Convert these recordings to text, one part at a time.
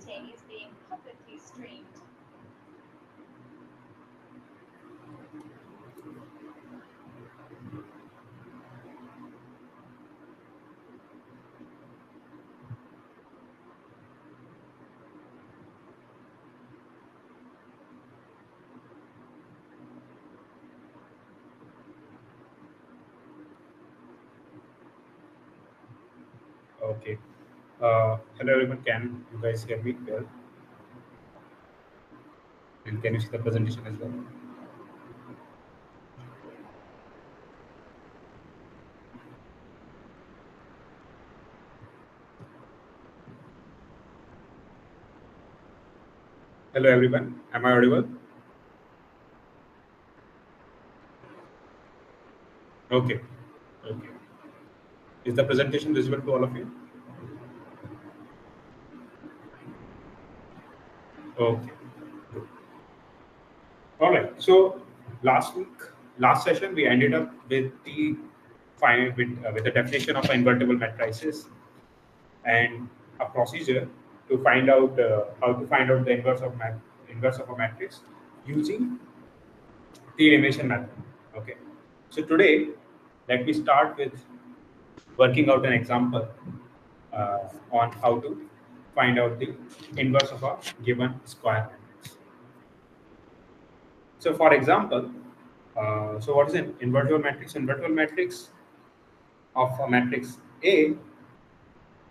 meeting is being publicly streamed. Okay. Hello everyone. Can you guys hear me well? And can you see the presentation as well? Hello everyone. Am I audible? Okay. Okay. Is the presentation visible to all of you? Okay. Good. All right. So last week, last session, we ended up with the with the definition of invertible matrices and a procedure to find out how to find out the inverse of a matrix using the elimination method. Okay. So today, let me start with working out an example on how to find out the inverse of a given square matrix. So, for example, so what is an invertible matrix? Invertible matrix of a matrix A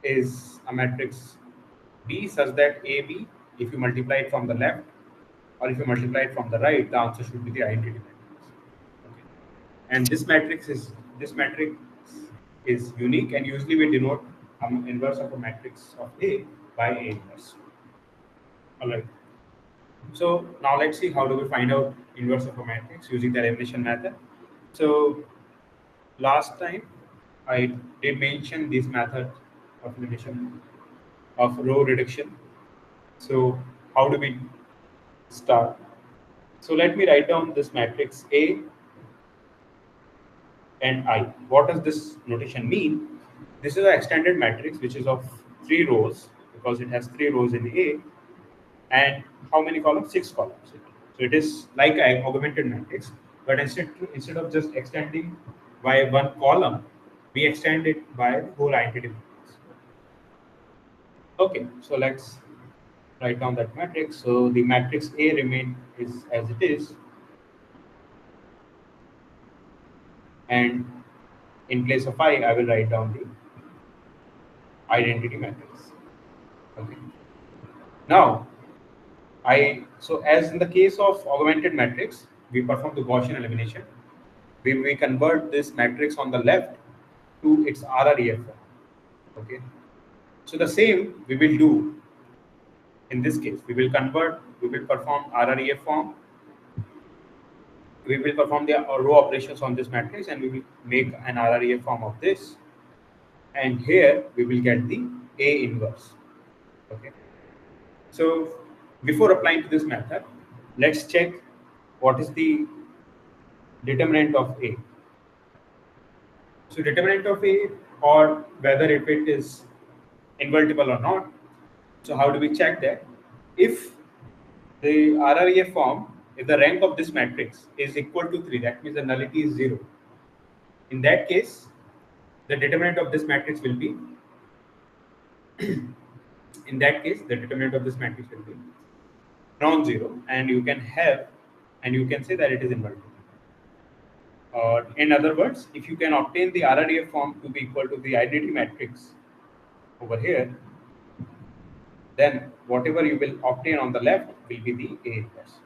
is a matrix B such that AB, if you multiply it from the left or if you multiply it from the right, the answer should be the identity matrix. Okay. And this matrix is unique, and usually we denote inverse of a matrix of A by A inverse. All right. So now let's see how do we find out inverse of a matrix using the elimination method. So last time I did mention this method of elimination of row reduction. So how do we start? So let me write down this matrix A and I. What does this notation mean? This is an extended matrix which is of 3 rows because it has 3 rows in A, and how many columns? 6 columns. So it is like an augmented matrix, but instead of just extending by one column, we extend it by the whole identity matrix. Okay, so let's write down that matrix. So the matrix A remain is as it is, and in place of I will write down the identity matrix. Okay. Now, as in the case of augmented matrix, we perform the Gaussian elimination. We convert this matrix on the left to its RREF form. Okay. So the same we will do in this case. We will perform RREF form. We will perform the row operations on this matrix, and we will make an RREF form of this. And here we will get the A inverse. Okay. So before applying to this method, let's check what is the determinant of A. So determinant of A, or whether if it is invertible or not. So how do we check that? If the RREF form, if the rank of this matrix is equal to 3, that means the nullity is 0. In that case, the determinant of this matrix will be, in that case, the determinant of this matrix will be non-zero, and you can say that it is invertible. Or in other words, if you can obtain the RREF form to be equal to the identity matrix over here, then whatever you will obtain on the left will be the A inverse.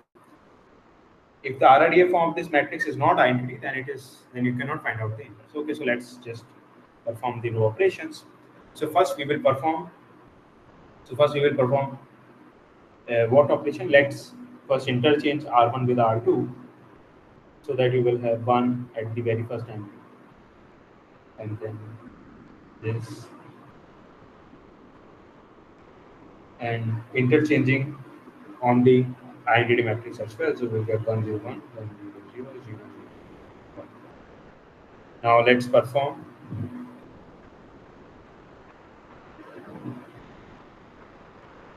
If the RREF form of this matrix is not identity, then you cannot find out the inverse. Okay, so let's just perform the row operations. So first we will perform. What operation? Let's first interchange R1 with R2, so that you will have 1 at the very first entry, and then this, and interchanging on the identity matrix as well. So we'll get 1 0 1, 1 0 0 0 0 1. Now let's perform.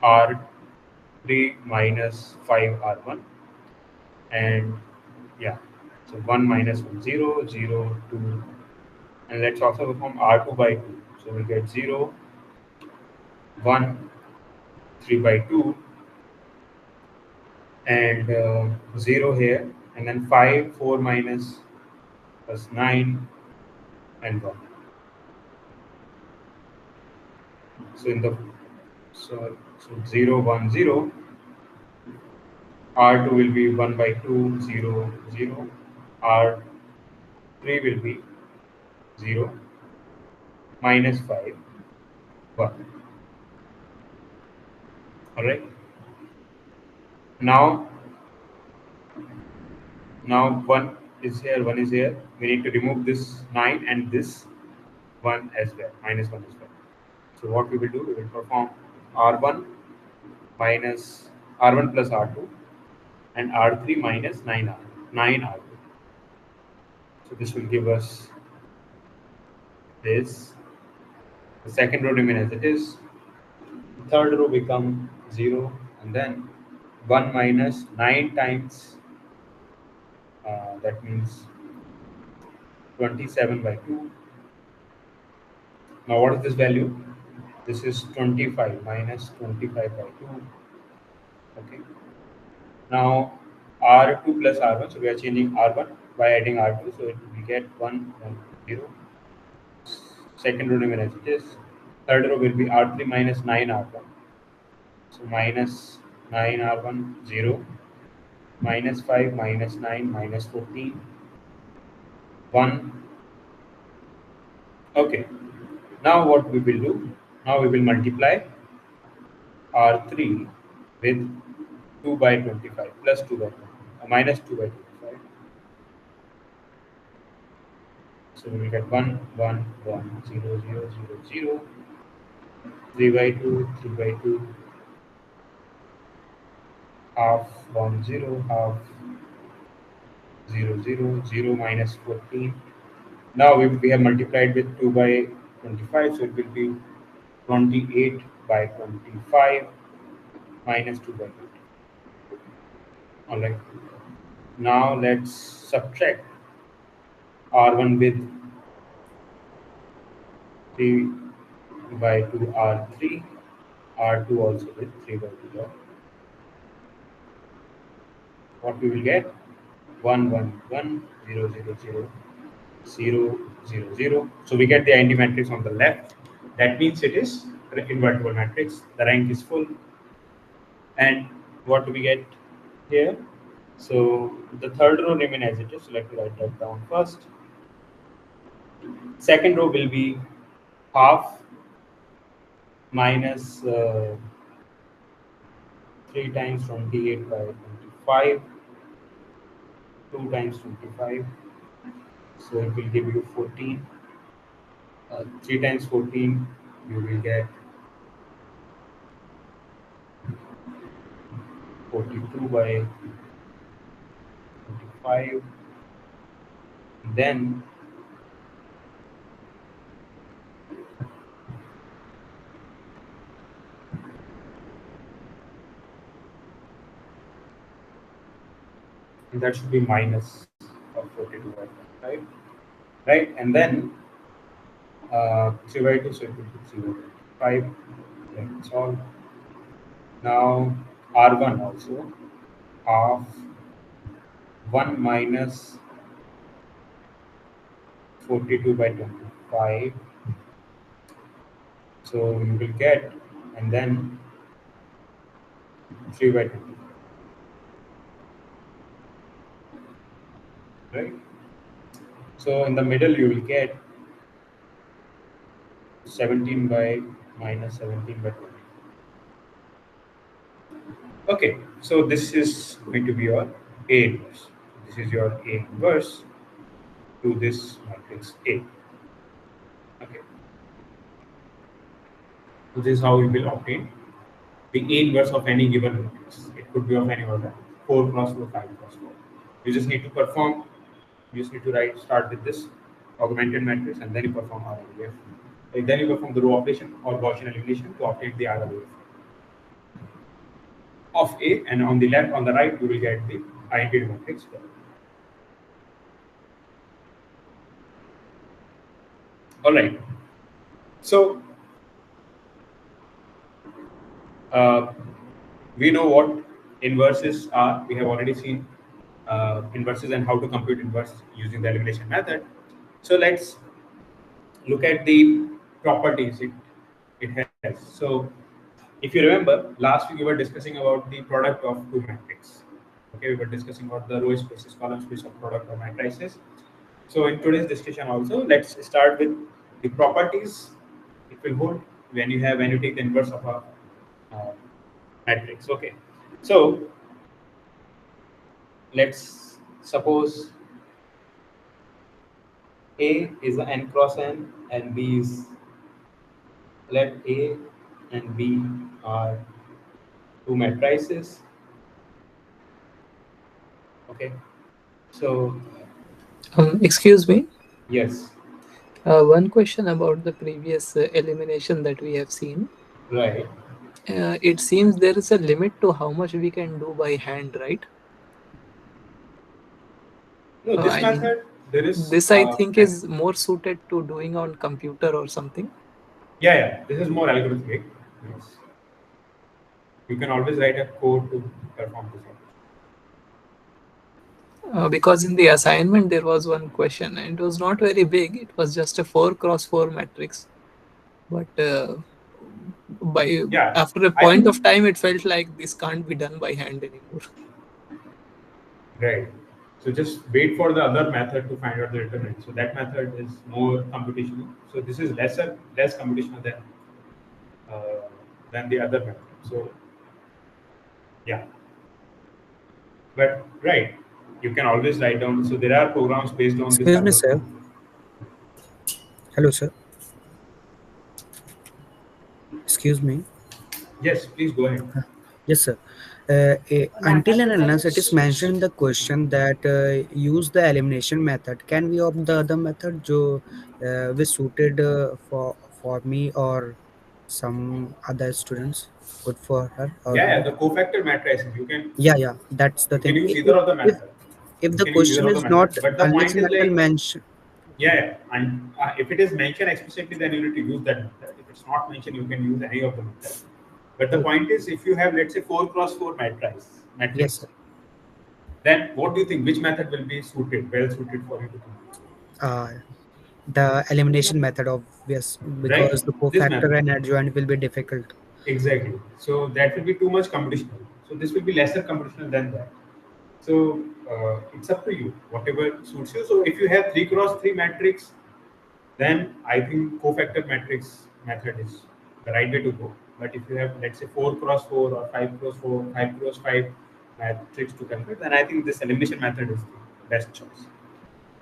R3 minus 5 R1, and yeah, so 1 minus 1 0 0 2, and let's also perform R2 by 2. So we get 0 1 3 by 2, and 0 here, and then 5 4 minus plus 9 and 1. So in the so 0 1 0, R2 will be 1 by 2 0 0, R3 will be 0 minus 5 1. All right. Now one is here, one is here. We need to remove this 9 and this 1 as well, minus 1 as well. So what we will do, we will perform R1 minus R1 plus R2 and R3 minus 9R2. So this will give us this. The second row remain as it is. The third row become 0, and then 1 minus 9 times, that means 27 by 2. Now what is this value? This is 25 minus 25 by 2. Okay. Now R2 plus R1, so we are changing R1 by adding R2, so it will get 1 1 0. Second row remain as it is. Third row will be R3 minus 9R1. So minus 9R1 0, minus 5 minus 9 minus 14 1. Okay. Now what we will do? Now we will multiply R3 with 2 by 25 plus 2 by 25, minus 2 by 25. So we will get 1 1 1 0 0 0 0, 3 by 2 3 by 2, half 1 0, half 0 0 0 minus 14. Now we have multiplied with 2 by 25, so it will be 28 by 25 minus 2 by 20. All right. Now let's subtract R1 with 3 by 2 R3, R2 also with 3 by 2 R. What we will get? 1 1 1 0 0 0 0 0 0. So we get the ID matrix on the left. That means it is an invertible matrix. The rank is full. And what do we get here? So the third row remain as it is. So let me write that down first. Second row will be half minus 3 times 28 by 25, 2 times 25. So it will give you 14. 3 times 14, you will get 42 by 25. Then that should be minus of 42 by 25, right? And then 3 by 2, so it will be 3 by 5. That's all. Now R1 also, half 1 minus 42 by 25. So you will get, and then 3 by 20, right? So in the middle you will get 17 by minus 17 by 20. Okay, so this is going to be your A inverse. This is your A inverse to this matrix A. Okay, so this is how we will obtain the A inverse of any given matrix. It could be of any order, 4 cross 4, 5 cross 4. You just need to perform, you just need to start with this augmented matrix, and then you perform RLAF. And then you perform the row operation or Gaussian elimination to obtain the RLAF. of A, and on the left, on the right, you will get the identity matrix. All right. So uh, we know what inverses are. We have already seen inverses and how to compute inverse using the elimination method. So let's look at the properties it has. So if you remember, last week we were discussing about the product of two matrices. Okay, we were discussing about the row spaces, column space of product of matrices. So in today's discussion also, let's start with the properties it will hold when you take the inverse of a uh, matrix. Okay, so let's suppose A is a n cross n and B is, let A and B are two matrices. Okay, so Excuse me. yes, One question about the previous elimination that we have seen. right. It seems there is a limit to how much we can do by hand, right? No, this I mean, method there is this I think is more suited to doing on computer or something. yeah, this is more algorithmic. Yes, you can always write a code to perform this operation. Because in the assignment there was one question and it was not very big. It was just a 4x4 matrix. But by Yeah, after a I point think of time, it felt like this can't be done by hand anymore. right. So just wait for the other method to find out the determinant. So that method is more computational. So this is less computational uh, than the other method. So yeah, but right, you can always write down. So there are programs based on this Excuse me, sir. algorithm. Hello, sir. Excuse me. Yes, please go ahead. Yes, sir. Until and unless it is mentioned in the question that use the elimination method, can we opt the other method जो which suited for me or some other students, good for her or Yeah, him? the cofactor matrices. Yeah, that's the You can thing. use either of the If method. if You the can use either question of the is not method. But the unless point and is until like mentioned, yeah, and if it is mentioned explicitly, then you need to use that method. If it's not mentioned, you can use any of the method. But the oh point is, if you have let's say 4x4 yes, sir. matrix, then what do you think? Which method will be well suited for you to complete? Uh, the elimination method obvious Right? because the This cofactor method. and adjoint will be difficult. Exactly. So that will be too much computational. So this will be lesser computational than that. So it's up to you, whatever suits you. So if you have 3x3 matrix, then I think cofactor matrix method is the right way to go. But if you have let's say 4x4 or 5x4, 5x5 matrix to calculate, then I think this elimination method is the best choice.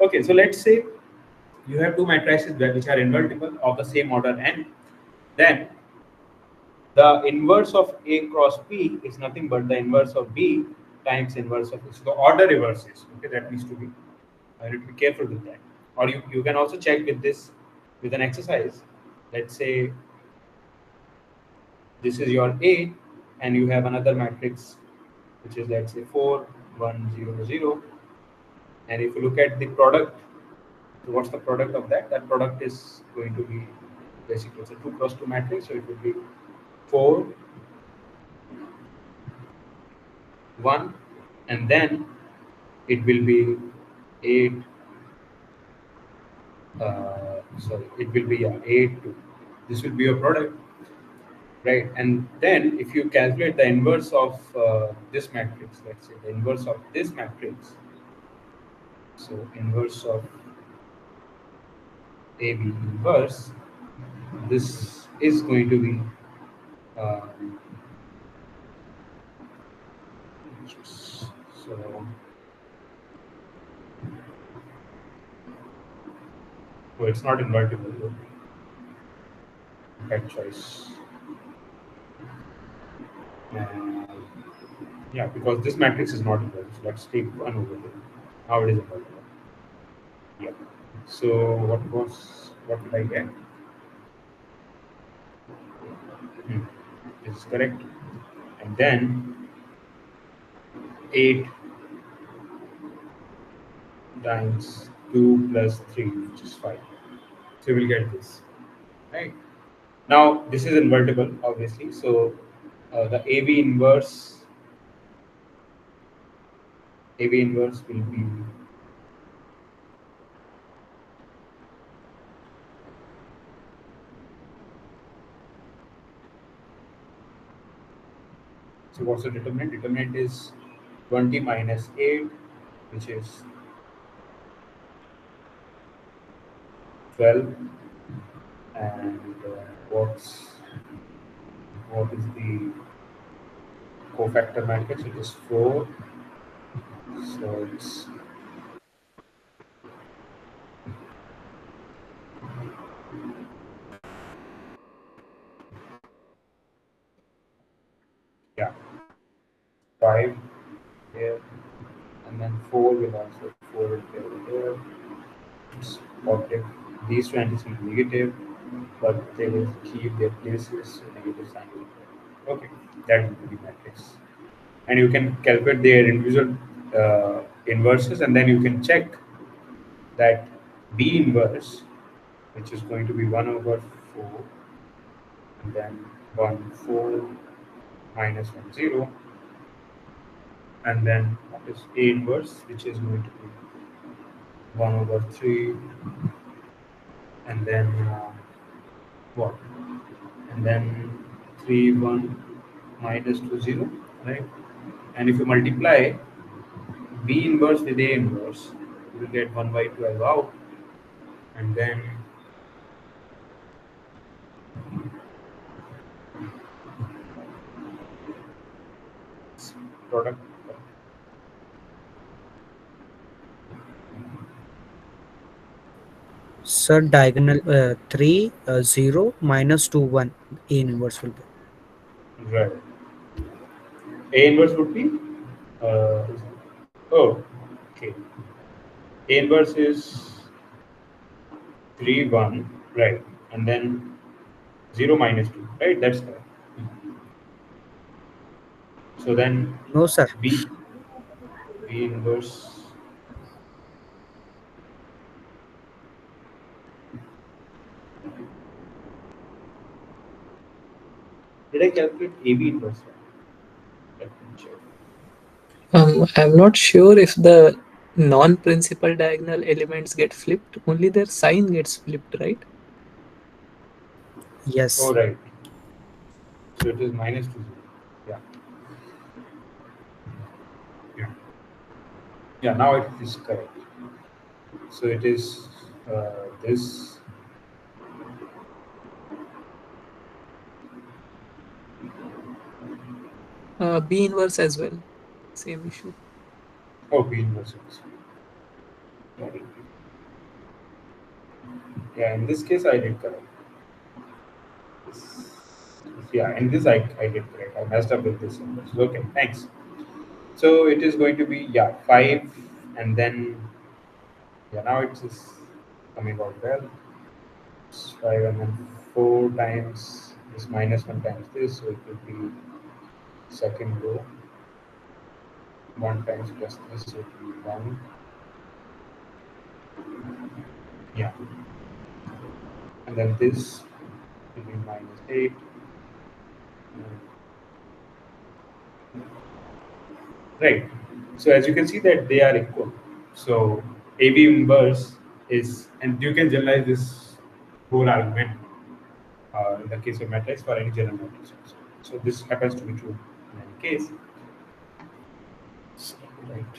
Okay, so let's say you have two matrices which are invertible of the same order n, then the inverse of A cross B is nothing but the inverse of B times inverse of A. So the order reverses. Okay, that needs to be you need to be careful with that. Or you can also check with this with an exercise. Let's say this is your A and you have another matrix which is let's say 4 1 0 0, and if you look at the product, so what's the product of that? That product is going to be basically it's a 2x2 matrix, so it would be 4 1, and then it will be 8 sorry, it will be 8 2. This will be your product, right? And then if you calculate the inverse of this matrix, let's say the inverse of this matrix, so inverse of AB inverse, this is going to be um, so oh, it's not invertible though. Bad choice. Uh, yeah, because this matrix is not invertible. So let's take one over there. Now it is invertible. Yeah. So what did I get? This is correct. And then 8 times 2 plus 3, which is 5. So we will get this, right? Now this is invertible, obviously. So the AV inverse will be, so what's the determinant? Determinant is 20 minus 8, which is 12, and what is the cofactor matrix? It is 4. So it's, yeah, 5 here, and then 4 will also 4 will be over here. It's positive. These two entities will be negative, but they will keep their places. So negative sign will be. Okay, that will be the matrix. And you can calculate their individual inverses, and then you can check that B inverse, which is going to be 1 over 4, and then 1 4 minus 1 0, and then what is A inverse, which is going to be 1 over 3, and then what? And then 3 1 minus 2 0, right? And if you multiply B inverse with A inverse, you will get 1 by 12 out, and then product. Sir, diagonal 3 0 minus 2 1 A inverse will be. Right. A inverse would be, uh, oh, okay. A inverse is 3 1, right? And then 0 minus 2, right? That's correct. So then No, sir. B B inverse. Did I calculate AB inverse? Let me check. I'm not sure if the non-principal diagonal elements get flipped. Only their sign gets flipped, right? Oh, Yes. right. So it is minus 2 0. Yeah. Yeah. Yeah, now it is correct. So it is this. B inverse as well. Same issue. Oh, B inverse. Yeah, in this case I did correct. This- Yeah, in this I did correct. I messed up with this inverse. Okay, thanks. So it is going to be, yeah, 5, and then, yeah, now it is coming out well. It's 5, and then 4 times this minus 1 times this, so it will be second row. 1 times plus this, so it will be 1. Yeah. And then this will be minus 8. Right. So as you can see that they are equal. So AB inverse is, and you can generalize this whole argument in the case of matrix for any general matrix also. So this happens to be true in any case. So, right.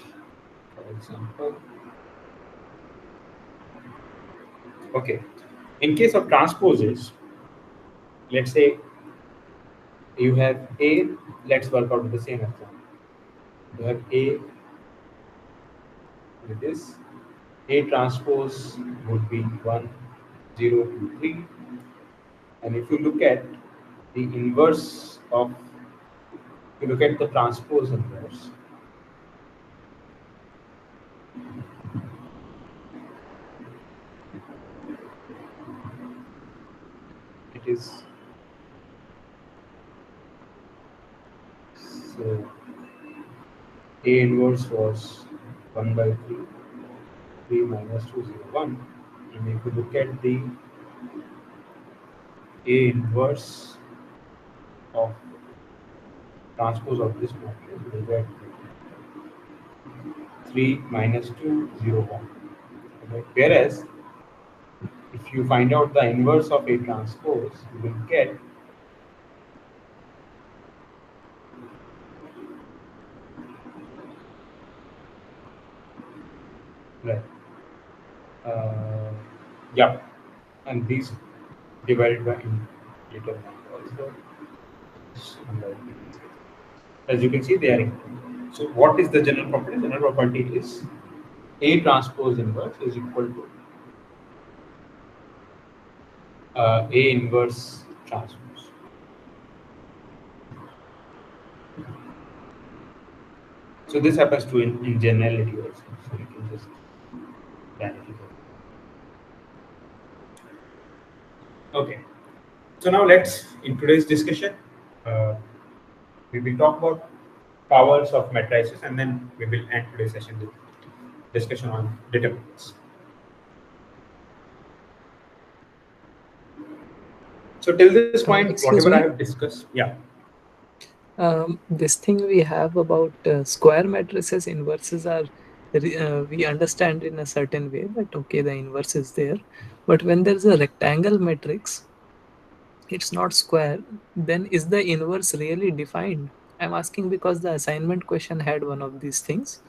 For example, okay. In case of transposes, let's say you have A. Let's work out with the same example. You have A with this. A transpose would be 1 0 2 3, and if you look at the inverse of, if you look at the transpose inverse, it is, so A inverse was 1 by 3, 3 minus 2, 0, 1. And if you look at the A inverse of transpose of this matrix, you will get 3 minus 2, 0, 1. Okay. Whereas, if you find out the inverse of A transpose, you will get right. Yeah, and these divided by in little also. As you can see, they are equal. So, what is the general property? General property is A transpose inverse is equal to A inverse transpose. So this happens to in generality also. So you can just directly go. Okay. So now let's in today's discussion, uh, we will talk about powers of matrices, and then we will end today's session with discussion on determinants. So till this point, whatever Excuse I me. have discussed, yeah. This thing we have about square matrices, inverses are we understand in a certain way that okay, the inverse is there, but when there is a rectangle matrix, it's not square. Then is the inverse really defined? I'm asking because the assignment question had one of these things.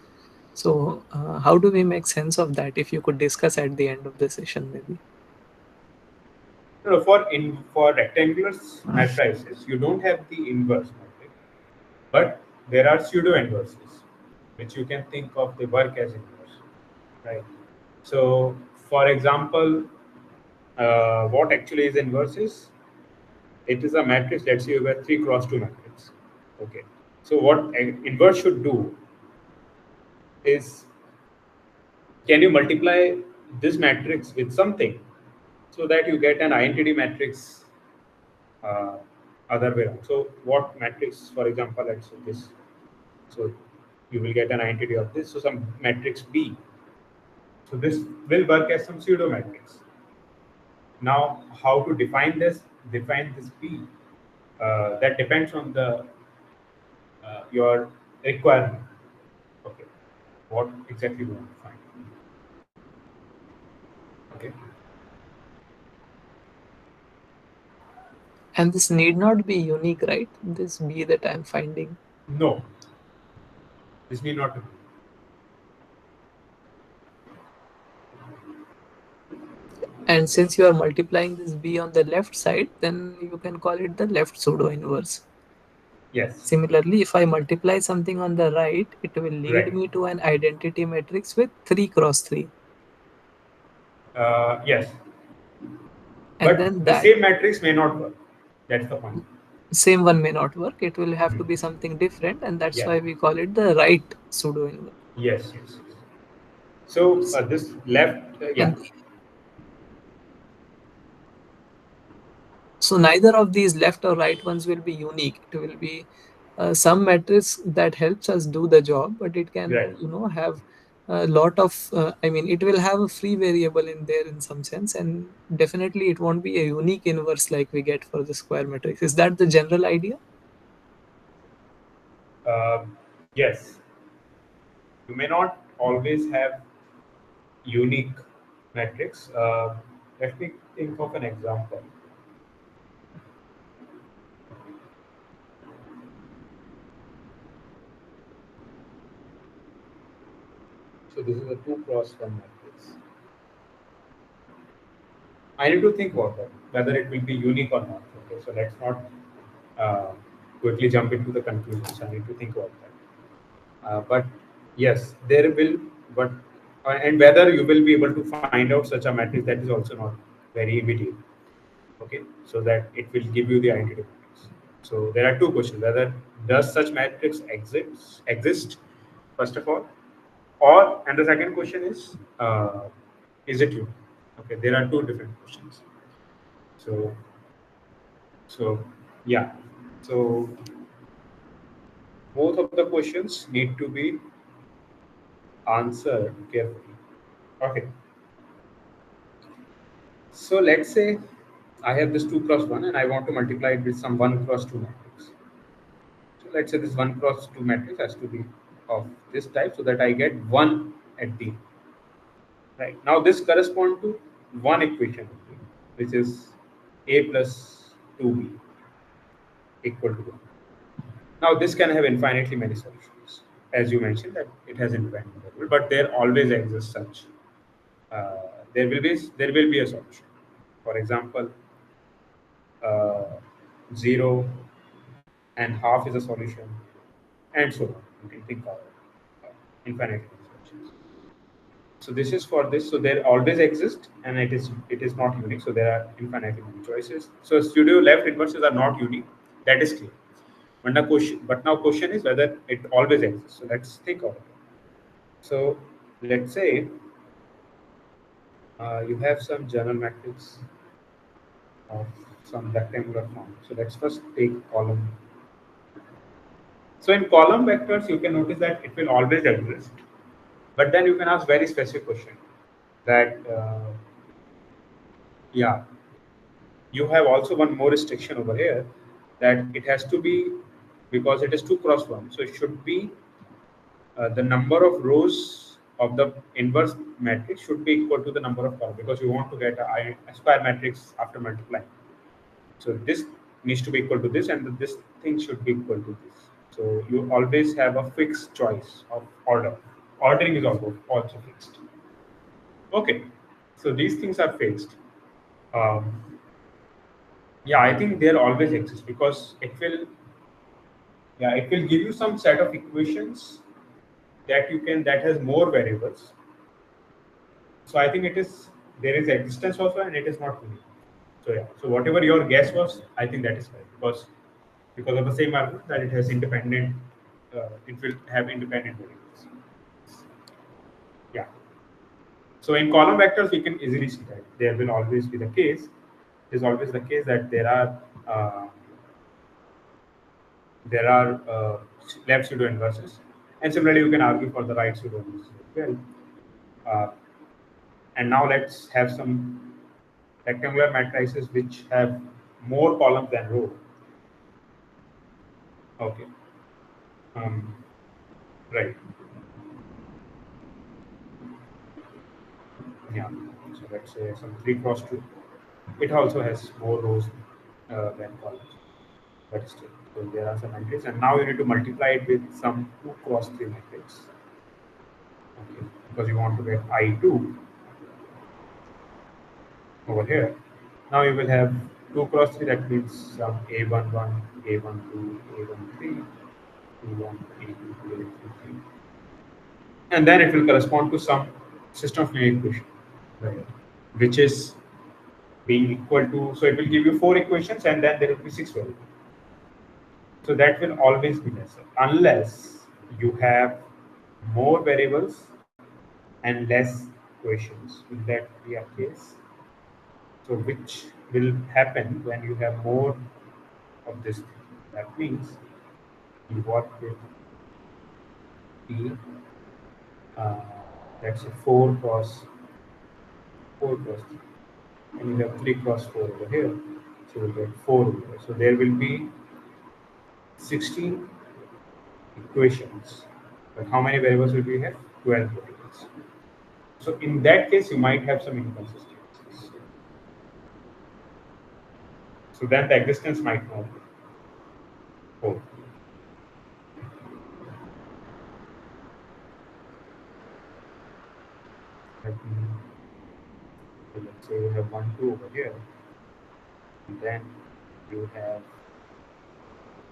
So how do we make sense of that? If you could discuss at the end of the session, maybe. No, for rectangular matrices, you don't have the inverse matrix, but there are pseudo inverses, which you can think of the work as inverse, right? So, for example, what actually is inverse is it is a matrix. Let's say you have a 3 cross 2 matrix. Okay. So what inverse should do is, can you multiply this matrix with something so that you get an identity matrix uh, other way around. So what matrix, for example, let's say this. So you will get an identity of this. So some matrix B. So this will work as some pseudo matrix. Now, how to define this? Define this B. That depends on the your requirement. Okay, what exactly you want to find. Okay, And this need not be unique, right? This B that I'm finding. no, this need not. And since you are multiplying this B on the left side, then you can call it the left pseudo inverse. Yes, Similarly, if I multiply something on the right, it will lead right. me to an identity matrix with 3 cross 3. Yes, And but then the that same matrix may not work. That's the point. same one may not work. It will have to be Hmm. something different. And that's Yeah. why we call it the right pseudo inverse. Yes. Yes. Yes. So this left, yeah, And so neither of these left or right ones will be unique. It will be some matrix that helps us do the job, but it can right. have a lot of I mean, it will have a free variable in there in some sense, and definitely it won't be a unique inverse like we get for the square matrix. Is that the general idea? Yes, you may not always have unique matrix. Let me think of an example. So this is a 2 cross 1 matrix. I need to think about that, whether it will be unique or not. Okay, so let's not uh, quickly jump into the conclusions. I need to think about that. But yes, there will, but and whether you will be able to find out such a matrix, that is also not very immediate. Okay, so that it will give you the identity matrix. So there are two questions: whether does such matrix exist first of all, or and the second question is it you? Okay, there are two different questions. So so yeah. So both of the questions need to be answered carefully. Okay. So let's say I have this 2 cross 1 and I want to multiply it with some 1 cross 2 matrix. So let's say this 1 cross 2 matrix has to be of this type so that I get 1 at the end. Right. Now this corresponds to one equation, which is a plus 2b equal to 1. Now this can have infinitely many solutions. As you mentioned that it has independent variable, but there always exists such. There will be a solution. For example, uh, 0 and half is a solution, and so on. You can think of infinitely many solutions. So this is for this. So there always exist, and it is not unique. So there are infinitely many choices. So studio left inverses are not unique. That is clear. But now question is whether it always exists. So let's think of it. So let's say you have some general matrix of some rectangular form. So let's first take column. So in column vectors, you can notice that it will always exist. But then you can ask very specific question that yeah, you have also one more restriction over here that it has to be, because it is 2 cross 1, so it should be the number of rows of the inverse matrix should be equal to the number of columns, because you want to get a square matrix after multiplying. So this needs to be equal to this, and this thing should be equal to this. So you always have a fixed choice of order. Ordering is also fixed. Okay, so these things are fixed. Um, yeah, I think there always exists because it will give you some set of equations that has more variables. So I think there is existence also, and it is not unique. So yeah, so whatever your guess was, I think that is right, because of the same argument that it has independent, it will have independent variables. Yeah. So in column vectors, we can easily see that there will always be the case. It is always the case that there are left pseudo inverses, and similarly you can argue for the right pseudo inverses as well. Uh, and now let's have some rectangular matrices which have more columns than row. Okay. Um, right. Yeah. So let's say some 3 cross 2. It also has more rows than columns, but still. So there are some matrices, and now you need to multiply it with some 2 cross 3 matrix. Okay. Because you want to get I2 over here. Now you will have 2 cross 3, that means some A11, A12, A13, A1, A2, A3, and then it will correspond to some system of linear equation, right, which is being equal to, so it will give you 4 equations and then there will be 6 variables. So that will always be lesser unless you have more variables and less equations. Will that be a case? So which will happen when you have more of this thing? That means you work with the let's say 4 cross 3, and you have 3 cross 4 over here, so we'll get 4 over here. So there will be 16 equations, but how many variables will we have? 12 variables. So in that case, you might have some inconsistencies. So then the existence might not be 4. So let's say you have 1, 2 over here, and then you have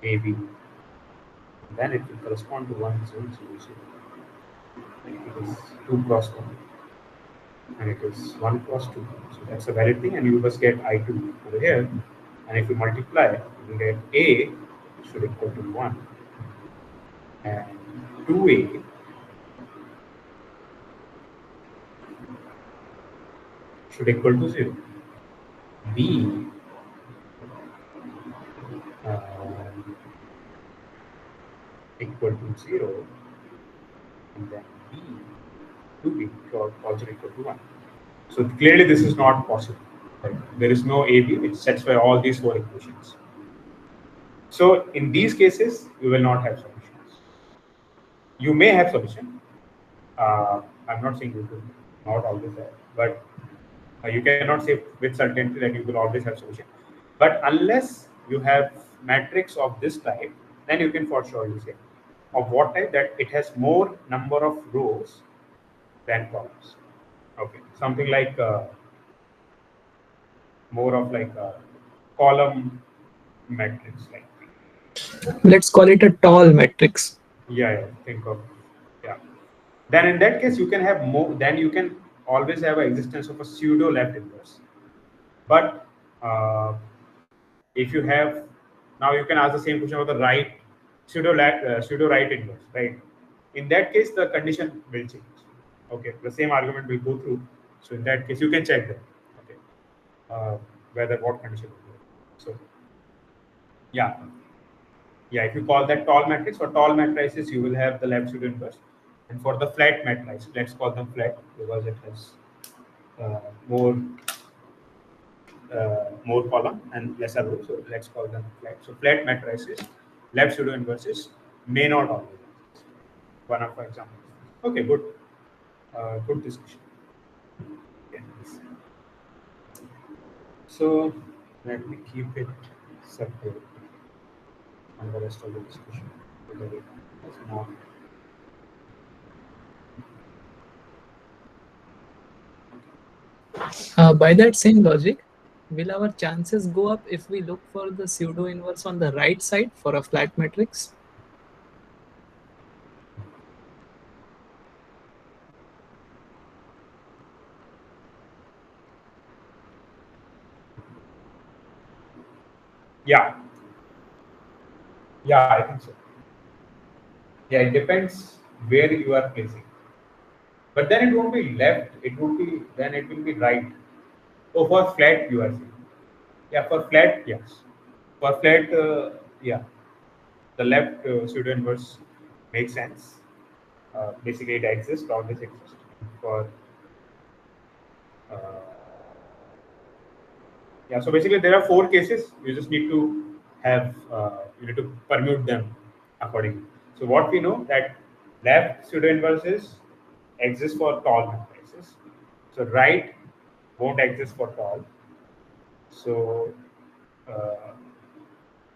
AB. Then it will correspond to 1 0 0 0. It is 2 cross 1, and it is 1 cross 2. So that's a valid thing, and you must get I2 over here. And if you multiply, you will get A should equal to 1, and 2A should equal to 0. B uh, equal to 0, and then b to b also equal to 1. So clearly this is not possible. Right? There is no AB which satisfies all these four equations. So in these cases, you will not have solutions. You may have solution. I'm not saying you will not always have, but you cannot say with certainty that you will always have solution. But unless you have matrix of this type, then you can for surely say of what type, that it has more number of rows than columns. Okay, something like more of like a column matrix, like Let's call it a tall matrix. yeah, think of yeah. Then in that case, you can have more. Then you can always have an existence of a pseudo left inverse. But if you have now, you can ask the same question about the right pseudo right inverse, right? In that case, the condition will change. Okay, the same argument will go through. So in that case, you can check that. Okay, whether what condition will go. So yeah, yeah. If you call that tall matrix, for tall matrices, you will have the left pseudo inverse, and for the flat matrices, let's call them flat because it has more more column and lesser row. So let's call them flat. So flat matrices, left pseudo inverses may not always exist. One of our examples. Okay, good. Good discussion. Okay. So let me keep it separate from the rest of the discussion. So that it is not. By that same logic, will our chances go up if we look for the pseudo inverse on the right side for a flat matrix? Yeah, yeah, I think so. Yeah, it depends where you are placing. But then it won't be left. It would be then it will be right. Oh, for flat you are saying. Yeah, for flat, yes. For flat, yeah, the left pseudo inverse makes sense. Basically, it exists, always exists. For uh, yeah, so basically there are four cases. You just need to have you need to permute them accordingly. So what we know that left pseudo inverses exist for tall matrices. So right won't exist for tall. So uh,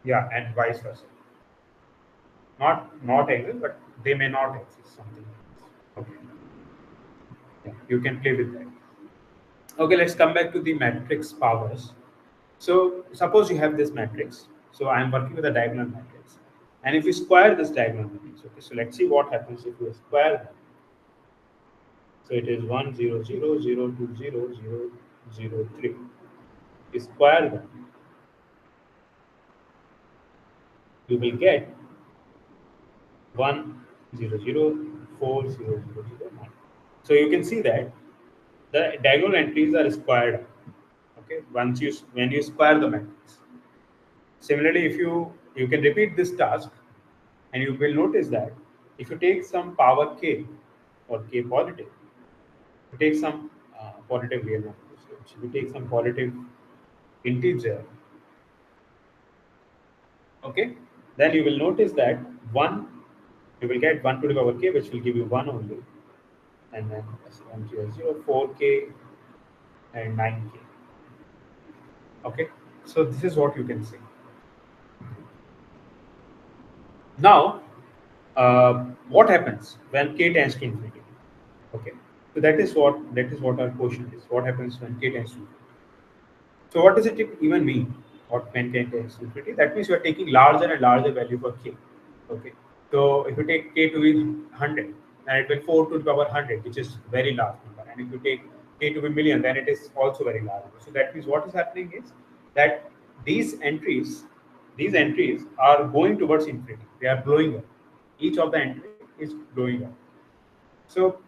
yeah, and vice versa. Not exist, but they may not exist. Something. Okay. Yeah, you can play with that. Okay, let's come back to the matrix powers. So suppose you have this matrix. So I am working with a diagonal matrix. And if you square this diagonal matrix, okay, so let's see what happens if you square them. So it is 1, 0, 0, 0, 2, 0, 0, 0, 3. You square them, you will get 1, 0, 0, 4, 0, 0, 0, 9. So you can see that the diagonal entries are squared. Okay, once you when you square the matrix. Similarly, if you can repeat this task, and you will notice that if you take some power k or k positive, you take some positive real numbers. So if you take some positive integer, okay, then you will notice that one you will get 1 to the power k, which will give you 1 only, and then 1, 0, 0, 4k, and 9k. Okay, so this is what you can say. Now, what happens when k tends to infinity? Okay, so that is what our question is. What happens when k tends to infinity? So what does it even mean? What when k tends to infinity? That means you are taking larger and larger value for k. Okay, so if you take k to be 100, then it will 4 to the power 100, which is very large number. And if you take k to be million, then it is also very large. So that means what is happening is that these entries, these entries are going towards infinity. They are blowing up. Each of the entry is blowing up. So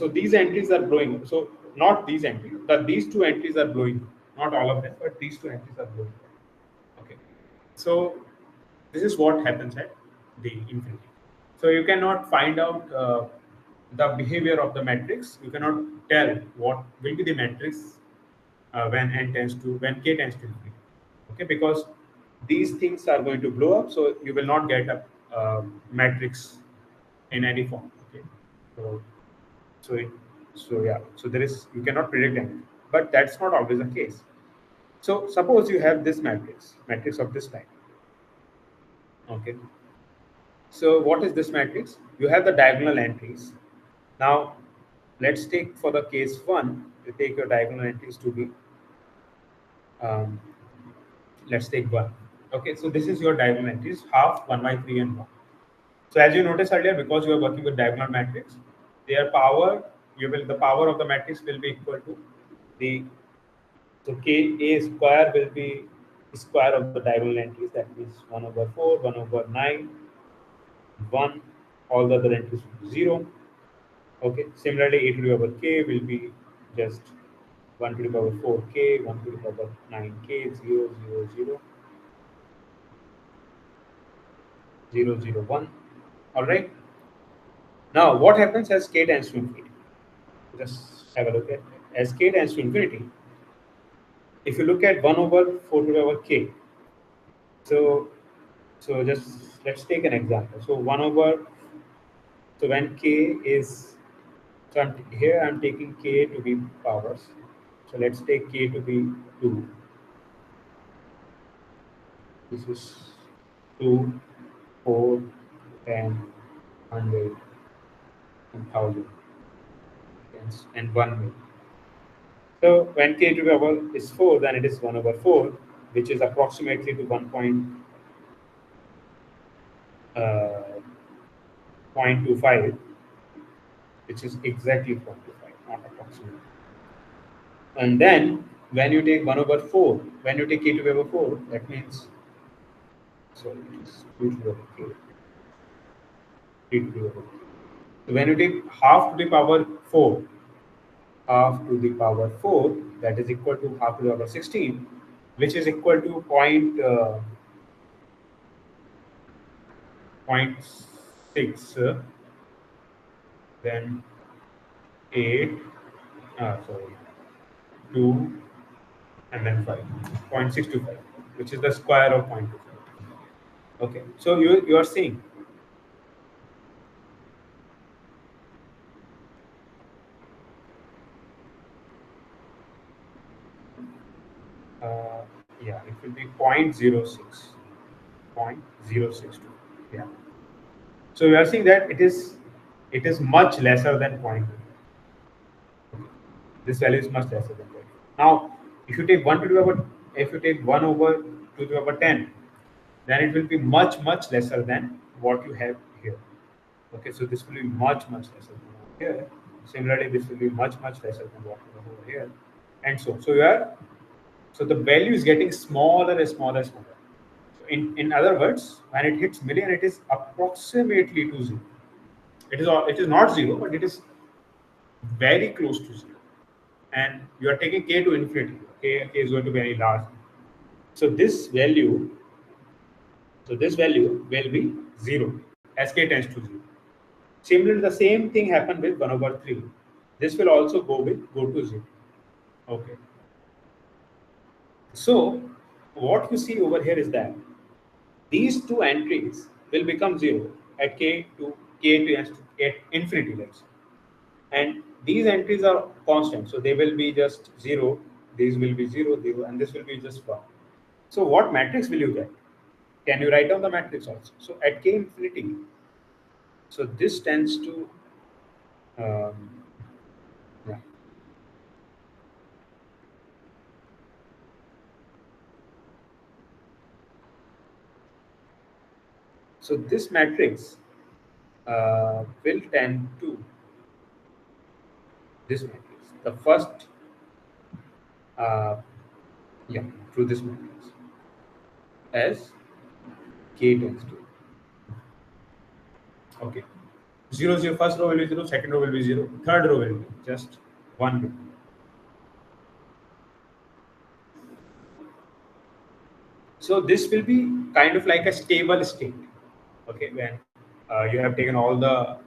these entries are blowing up. So not these entries. These two entries are blowing up. Not all of them, but these two entries are blowing up. Okay. So This is what happens at the infinity. So you cannot find out the behavior of the matrix. You cannot tell what will be the matrix when k tends to infinity. Okay, because these things are going to blow up, so you will not get a matrix in any form. Okay, so so it, so yeah, so there is, you cannot predict anything, but that's not always the case. So suppose you have this matrix of this type. Okay, so what is this matrix? You have the diagonal entries. Now let's take, for the case 1, you take your diagonal entries to be um, let's take 1. Okay, so this is your diagonal entries, half, 1 by 3 and 1. So as you noticed earlier, because you are working with diagonal matrix, their power, the power of the matrix will be equal to the, so k a square will be square of the diagonal entries, that means 1 over 4, 1 over 9, 1, all the other entries will be 0. Okay, similarly a to the power k will be just 1 to the power 4k, 1 to the power 9k, 0, 0, 0, 0, 0, 1. All right. Now, what happens as k tends to infinity? Just have a look at it. As k tends to infinity, if you look at 1 over 4 to the power k, so just let's take an example. So 1 over, so when k is, so here I'm taking k to be powers. So let's take k to be 2. This is 2, 4, 10, 100, 1000, and 1 million. So when k to the power is 4, then it is 1 over 4, which is approximately to 0.25, which is exactly 0.25, not approximately. And then when you take 1 over 4, when you take k to the power 4, that means, sorry, it is 2 to the power k, 3 to the power k. So when you take half to the power 4, half to the power 4, that is equal to half to the power 16, which is equal to point 0.6, then 8, sorry, 2, and then 5, 0.625, which is the square of 0.25. Okay, so you are seeing yeah, it will be 0.06, 0.062. Yeah. So we are seeing that it is much lesser than 0.2. This value is much lesser than 0.2. Now, if you take 1 to the power, if you take 1 over to the power 10, then it will be much lesser than what you have here. Okay, so this will be much lesser than here. Similarly, this will be much lesser than what you have over here, and so you are, so the value is getting smaller and smaller and smaller. So in other words, when it hits million, it is approximately to 0. It is not 0, but it is very close to 0. And you are taking k to infinity. K is going to be very large. So this value, will be 0 as k tends to 0. Similarly, the same thing happened with 1 over 3. This will also go to 0. Okay. So what you see over here is that these two entries will become 0 at at infinity, let's say. And these entries are constant, so they will be just 0. These will be 0, 0, and this will be just 1. So what matrix will you get? Can you write down the matrix also? So at k infinity, so this tends to yeah. So this matrix will tend to this matrix. The first, uh, yeah, through this matrix as k tends to. Okay. 0, 0, first row will be 0, second row will be 0, third row will be just 1. So this will be kind of like a stable state. Okay, when you have taken all the,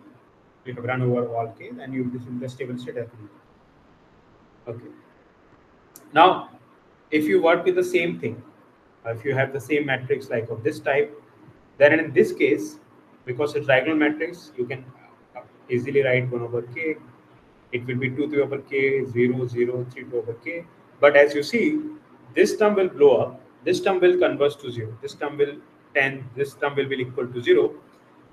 you have run over all k, then you will be in the stable state definitely. Okay. Now, if you work with the same thing, if you have the same matrix like of this type, then in this case, because it's diagonal matrix, you can easily write 1 over k. It will be 2 3 over k, 0 0 3 2 over k. But as you see, this term will blow up. This term will converge to 0. This term will 10. This term will be equal to 0.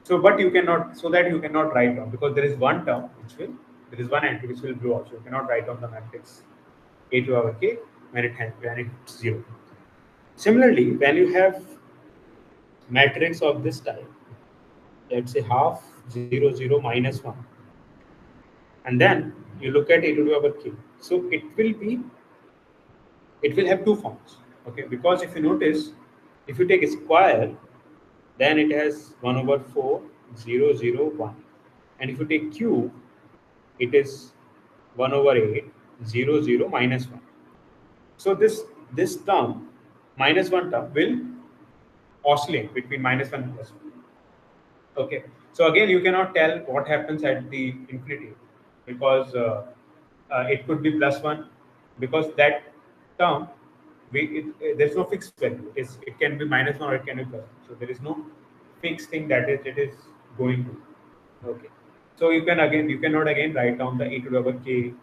So, but you cannot, so that you cannot write down, because there is one term which will, there is one entry which will blow up. So you cannot write down the matrix a to our k when it's 0. Similarly, when you have matrix of this type, let's say half 0 0 minus 1, and then you look at a to the power k. So it will have two forms. Okay, because if you notice, if you take a square, then it has 1 over 4 0 0 1, and if you take cube, it is 1 over 8 0 0 minus 1. So this term minus 1 term will oscillate between minus 1 and plus 1. Okay, so again you cannot tell what happens at the infinity, because it could be plus 1, because that term, there's no fixed value. It can be minus 1 or it can be plus 1. So there is no fixed thing that it is going to. Okay, so you cannot again write down the e to the power k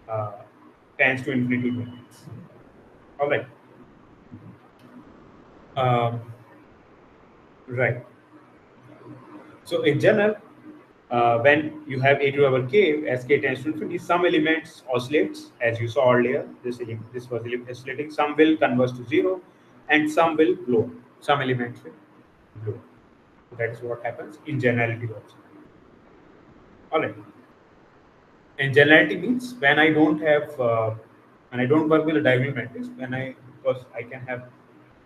uh, tends to infinity matrix. All right. Um, right. So in general, when you have a to the power k as k tends to infinity, some elements oscillates, as you saw earlier. This was oscillating. Some will converge to 0, and some will blow. Some elements will blow. So that is what happens in generality also. All right. And generality means when I don't have when I don't work with a diagonal matrix, because I can have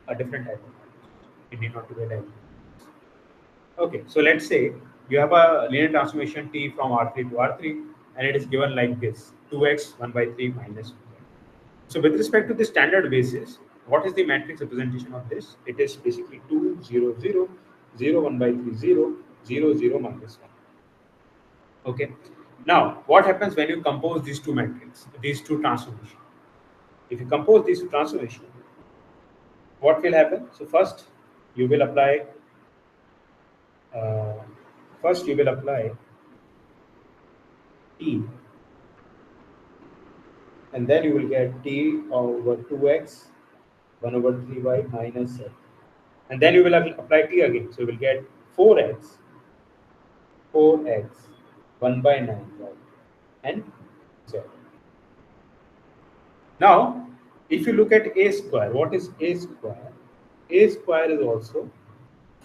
a different type of matrix. It need not to be a diagonal. Okay, so let's say you have a linear transformation T from R3 to R3, and it is given like this: 2x 1 by 3 minus 1. So with respect to the standard basis, what is the matrix representation of this? It is basically 2 0 0 0 1 by 3 0 0 0 minus 1. Okay. Now, what happens when you compose these two matrices, these two transformations? If you compose these two transformations, what will happen? So you will apply uh, first you will apply t, and then you will get t over 2x 1 over 3y minus z, and then you will apply t again. So you will get 4x 1 by 9y and z. Now, if you look at a square, what is a square? A square is also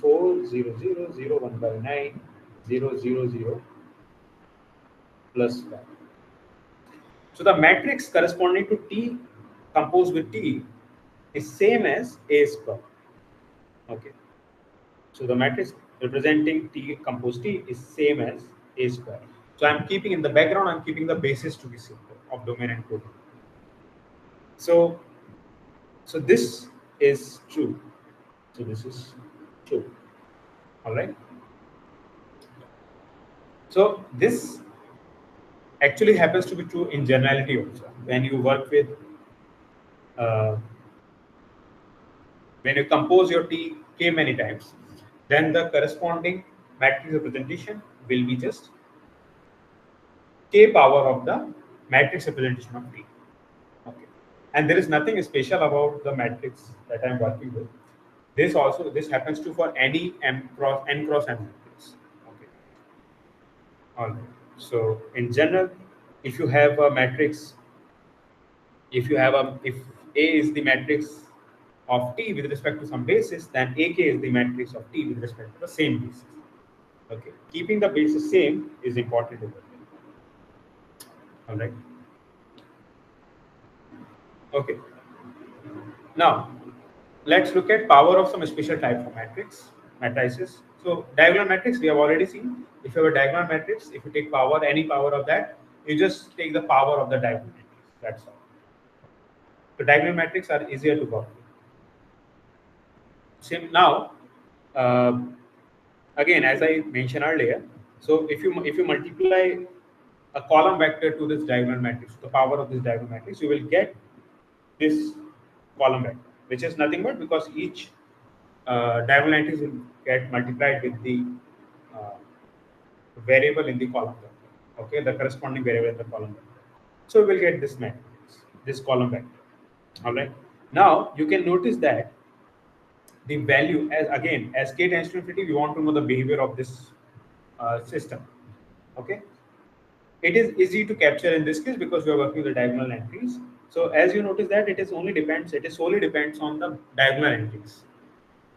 4 0 0 0 1 by 9 0 0 0 plus 1. So the matrix corresponding to T composed with T is same as A square. Okay. So the matrix representing T composed T is same as A square. So I'm keeping in the background, I'm keeping the basis to be simple of domain and codomain. So this is true. So this is true. All right. So this actually happens to be true in generality also. When you work with, uh, when you compose your T k many times, then the corresponding matrix representation will be just k power of the matrix representation of T. Okay. And there is nothing special about the matrix that I'm working with. This happens to for any n cross n matrix. Okay. All right. So in general, if you have a matrix, if A is the matrix of T with respect to some basis, then AK is the matrix of T with respect to the same basis. Okay, keeping the basis same is important. All right. Okay. Now let's look at power of some special type of matrices. So diagonal matrix we have already seen. If you have a diagonal matrix, if you take power, any power of that, you just take the power of the diagonal matrix. That's all. So diagonal matrix are easier to work with. Same now. Uh, Again, as I mentioned earlier, so if you multiply a column vector to this diagonal matrix, the power of this diagonal matrix, you will get this column vector, which is nothing but because each diagonal entries will get multiplied with the uh, variable in the column vector. Okay, the corresponding variable in the column vector. So we will get this matrix, this column vector. All right. Now you can notice that the value, as again as k tends to infinity, we want to know the behavior of this system. Okay, it is easy to capture in this case because we are working with the diagonal entries. So as you notice that it is solely depends on the diagonal entries.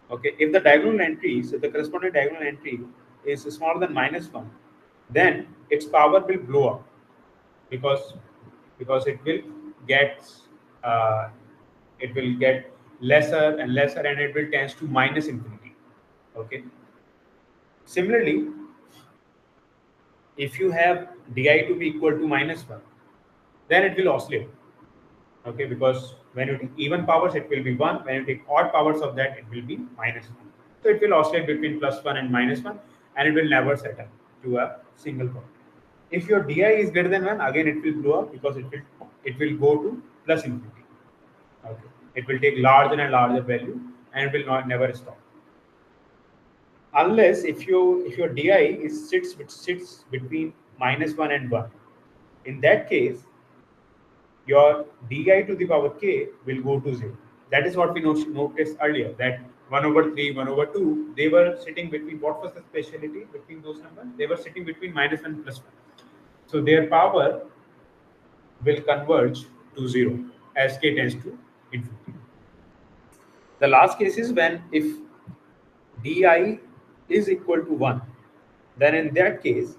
Okay, if the diagonal entries, if the corresponding diagonal entry is smaller than -1, then its power will blow up because it will get uh, lesser and lesser, and it will tends to minus infinity. Okay, similarly, if you have di to be equal to -1, then it will oscillate. Okay, because when you take even powers, it will be 1. When you take odd powers of that, it will be -1. So it will oscillate between +1 and -1, and it will never settle to a single point. If your di is greater than 1, again it will blow up because it will go to plus infinity. Okay, it will take larger and larger value, and it will not never stop. Unless if your di sits between -1 and 1, in that case your di to the power k will go to 0. That is what we noticed earlier, that 1 over 3, 1 over 2, they were sitting between, what was the speciality between those numbers? They were sitting between -1 and +1. So their power will converge to 0 as k tends to infinity. The last case is when if di is equal to 1, then in that case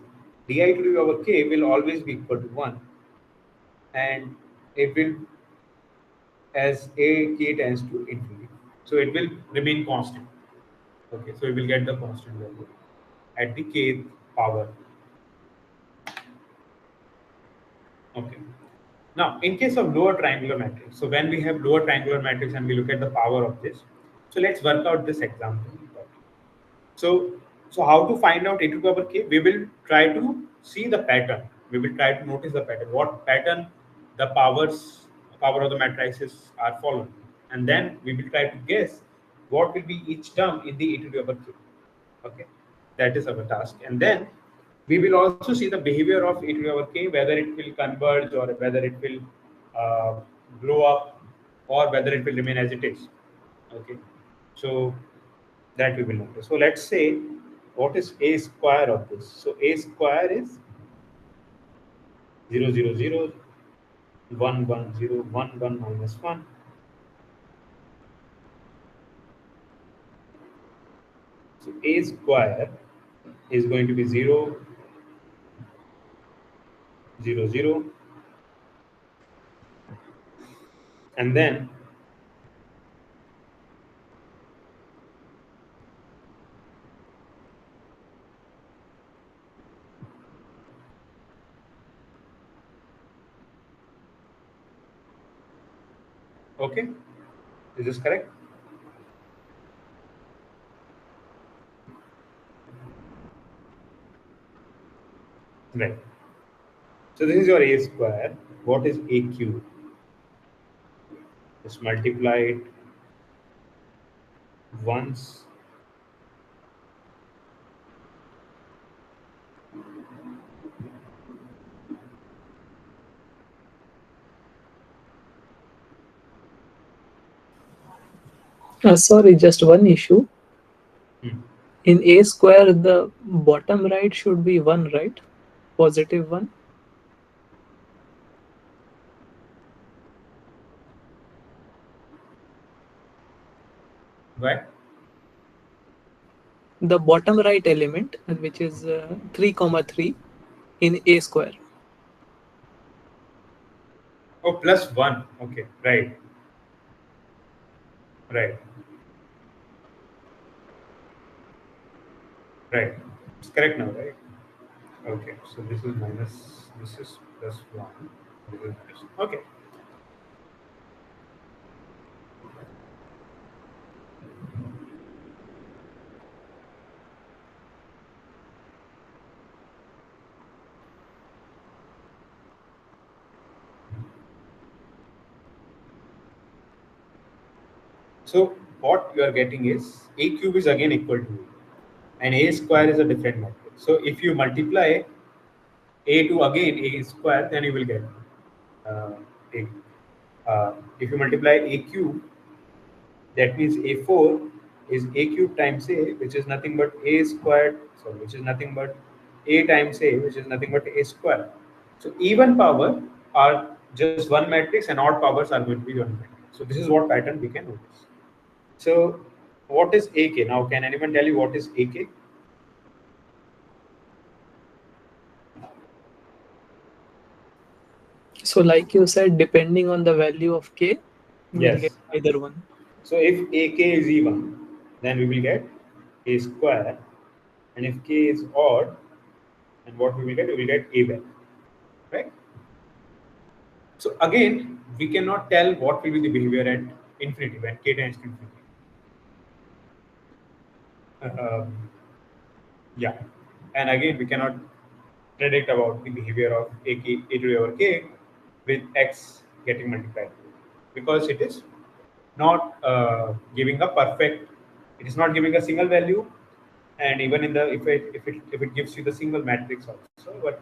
di to the power k will always be equal to 1, and it will, as a k tends to infinity, so it will remain constant. Okay, so we will get the constant value at the kth power. Okay, now in case of lower triangular matrix, so when we have lower triangular matrix and we look at the power of this, so let's work out this example. So, how to find out a to the power k? We will try to see the pattern. We will try to notice the pattern. What pattern the power of the matrices are following, and then we will try to guess what will be each term in the e to the power k. Okay, that is our task, and then we will also see the behavior of e to the power k, whether it will converge or whether it will uh, blow up or whether it will remain as it is. Okay, so that we will notice. So let's say what is a square of this? So a square is 0, 0, 0, 1, 1, 0, 1, 1 minus 1. So a square is going to be 0, 0, 0, and then okay, is this correct? Right. So this is your a square. What is a cube? Just multiply it once. Sorry, just one issue. Hmm. In a square, the bottom right should be 1, right? Positive 1. Right? The bottom right element, which is 3 comma 3 in a square. Oh, plus 1. Okay, right, right, right. It's correct now, right? Okay, so this is minus, this is plus 1. This is minus. Okay. So what you are getting is a cube is again equal to a, and a square is a different matrix. So if you multiply a to again a square, then you will get uh, a. If you multiply a cube, that means a4 is a cube times a, which is nothing but a squared, so which is nothing but a times a, which is nothing but a square. So even power are just one matrix and odd powers are going to be one matrix. So this is what pattern we can notice. So what is AK? Now can anyone tell you what is AK? So like you said, depending on the value of k, we'll get Yes. either one. So if AK is even, then we will get a square, and if k is odd, and what we will get? We will get a value, right? So again, we cannot tell what will be the behavior at infinity when k tends to infinity. Um, yeah, and again we cannot predict about the behavior of a to the power k with x getting multiplied because it is not giving a perfect. It is not giving a single value, and even in the if it gives you the single matrix also, but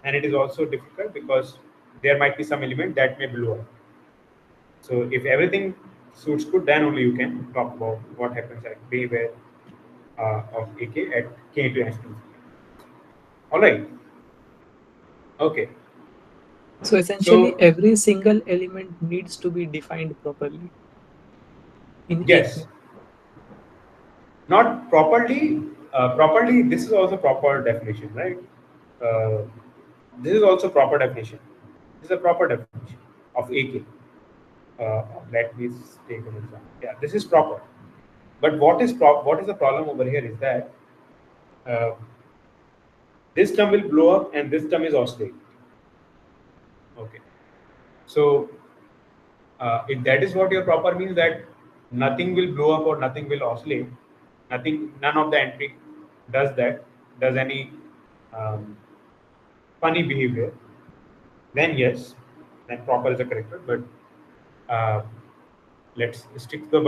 and it is also difficult because there might be some element that may blow up. So if everything suits good, then only you can talk about what happens at behavior of AK at k to n2. All right. Okay. So essentially, So every single element needs to be defined properly in yes, AK. not properly. Properly, this is also proper definition, right? Uh, this is also proper definition. This is a proper definition of AK. Let me take an example. Yeah, this is proper. But what is the problem over here is that uh, this term will blow up and this term is oscillate. Okay. So if that is what your proper means, that nothing will blow up or nothing will oscillate, none of the entry does that, does any um, funny behavior, then yes, then proper is a correct word. But let's stick to the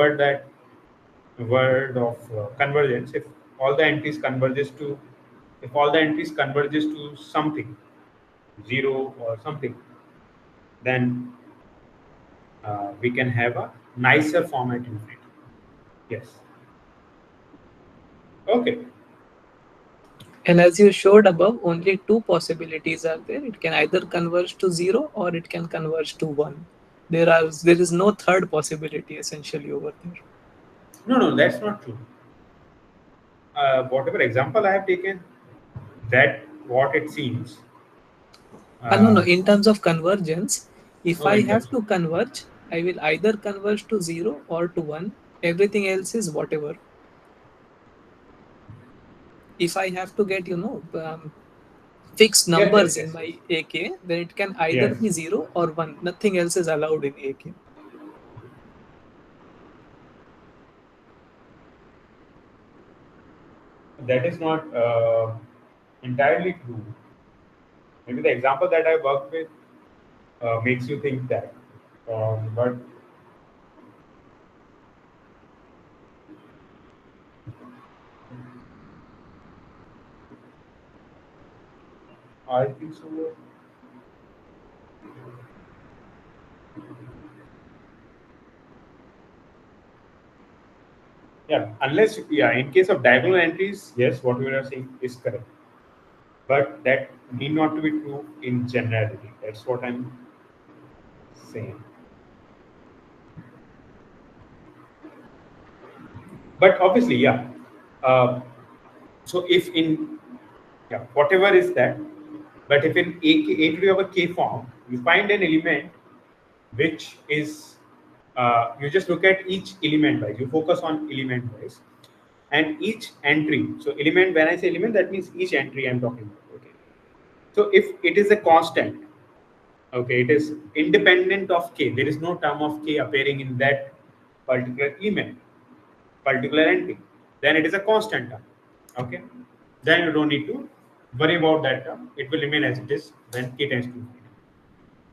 word of convergence. If all the entries converges to something, zero or something, then we can have a nicer format infinity. Yes. Okay. And as you showed above, only two possibilities are there. It can either converge to 0 or it can converge to 1. There is no third possibility essentially over there. No, no, that's not true. Whatever example I have taken, that what it seems. No, no. Uh, In terms of convergence, if oh, I in have terms of, to converge, I will either converge to 0 or to 1. Everything else is whatever. If I have to get, fixed yes, yes, numbers in yes, yes, my AK, then it can either yes. be 0 or 1. Nothing else is allowed in AK. That is not entirely true. Maybe the example that I worked with makes you think that. But I think so. Yeah, unless, yeah, in case of diagonal entries, yes, what we are saying is correct. But that need not to be true in generality. That's what I'm saying. But obviously, yeah. Uh, so if in, yeah, whatever is that, but if in a to the power k form, you find an element which is, you just look at each element wise, you focus on element wise, and each entry. So element, when I say element, that means each entry I'm talking about. Okay. So if it is a constant, okay, it is independent of k. There is no term of k appearing in that particular element, particular entry. Then it is a constant term. Okay. Then you don't need to worry about that term. It will remain as it is when k tends to infinity.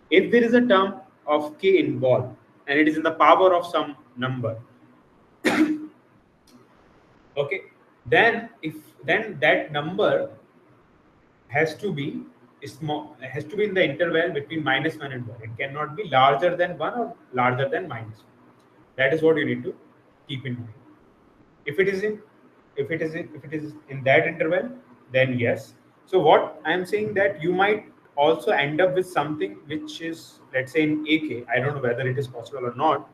If there is a term of k involved and it is in the power of some number, Okay, then that number has to be small, has to be in the interval between -1 and 1. It cannot be larger than 1 or larger than -1. That is what you need to keep in mind. If it is in, if it is in that interval, then yes. So what I'm saying, that you might also end up with something which is, let's say, in AK. I don't know whether it is possible or not,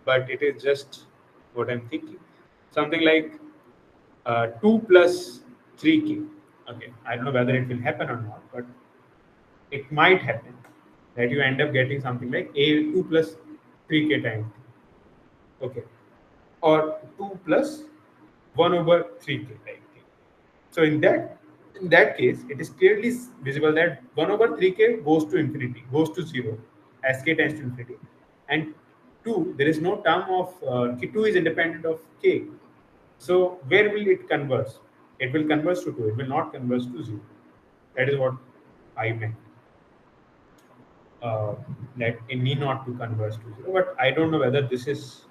but it is just what I'm thinking. Something like 2 plus 3k. Okay, I don't know whether it will happen or not, but it might happen that you end up getting something like a 2 plus 3k times. Okay, or 2 plus 1 over 3k type thing. So in that case, it is clearly visible that 1 over 3k goes to infinity, goes to 0 as k tends to infinity, and 2, there is no term of 2 is independent of k. So where will it converge? It will converge to 2. It will not converge to 0. That is what I meant. That it need not to converge to 0. But I don't know whether this is.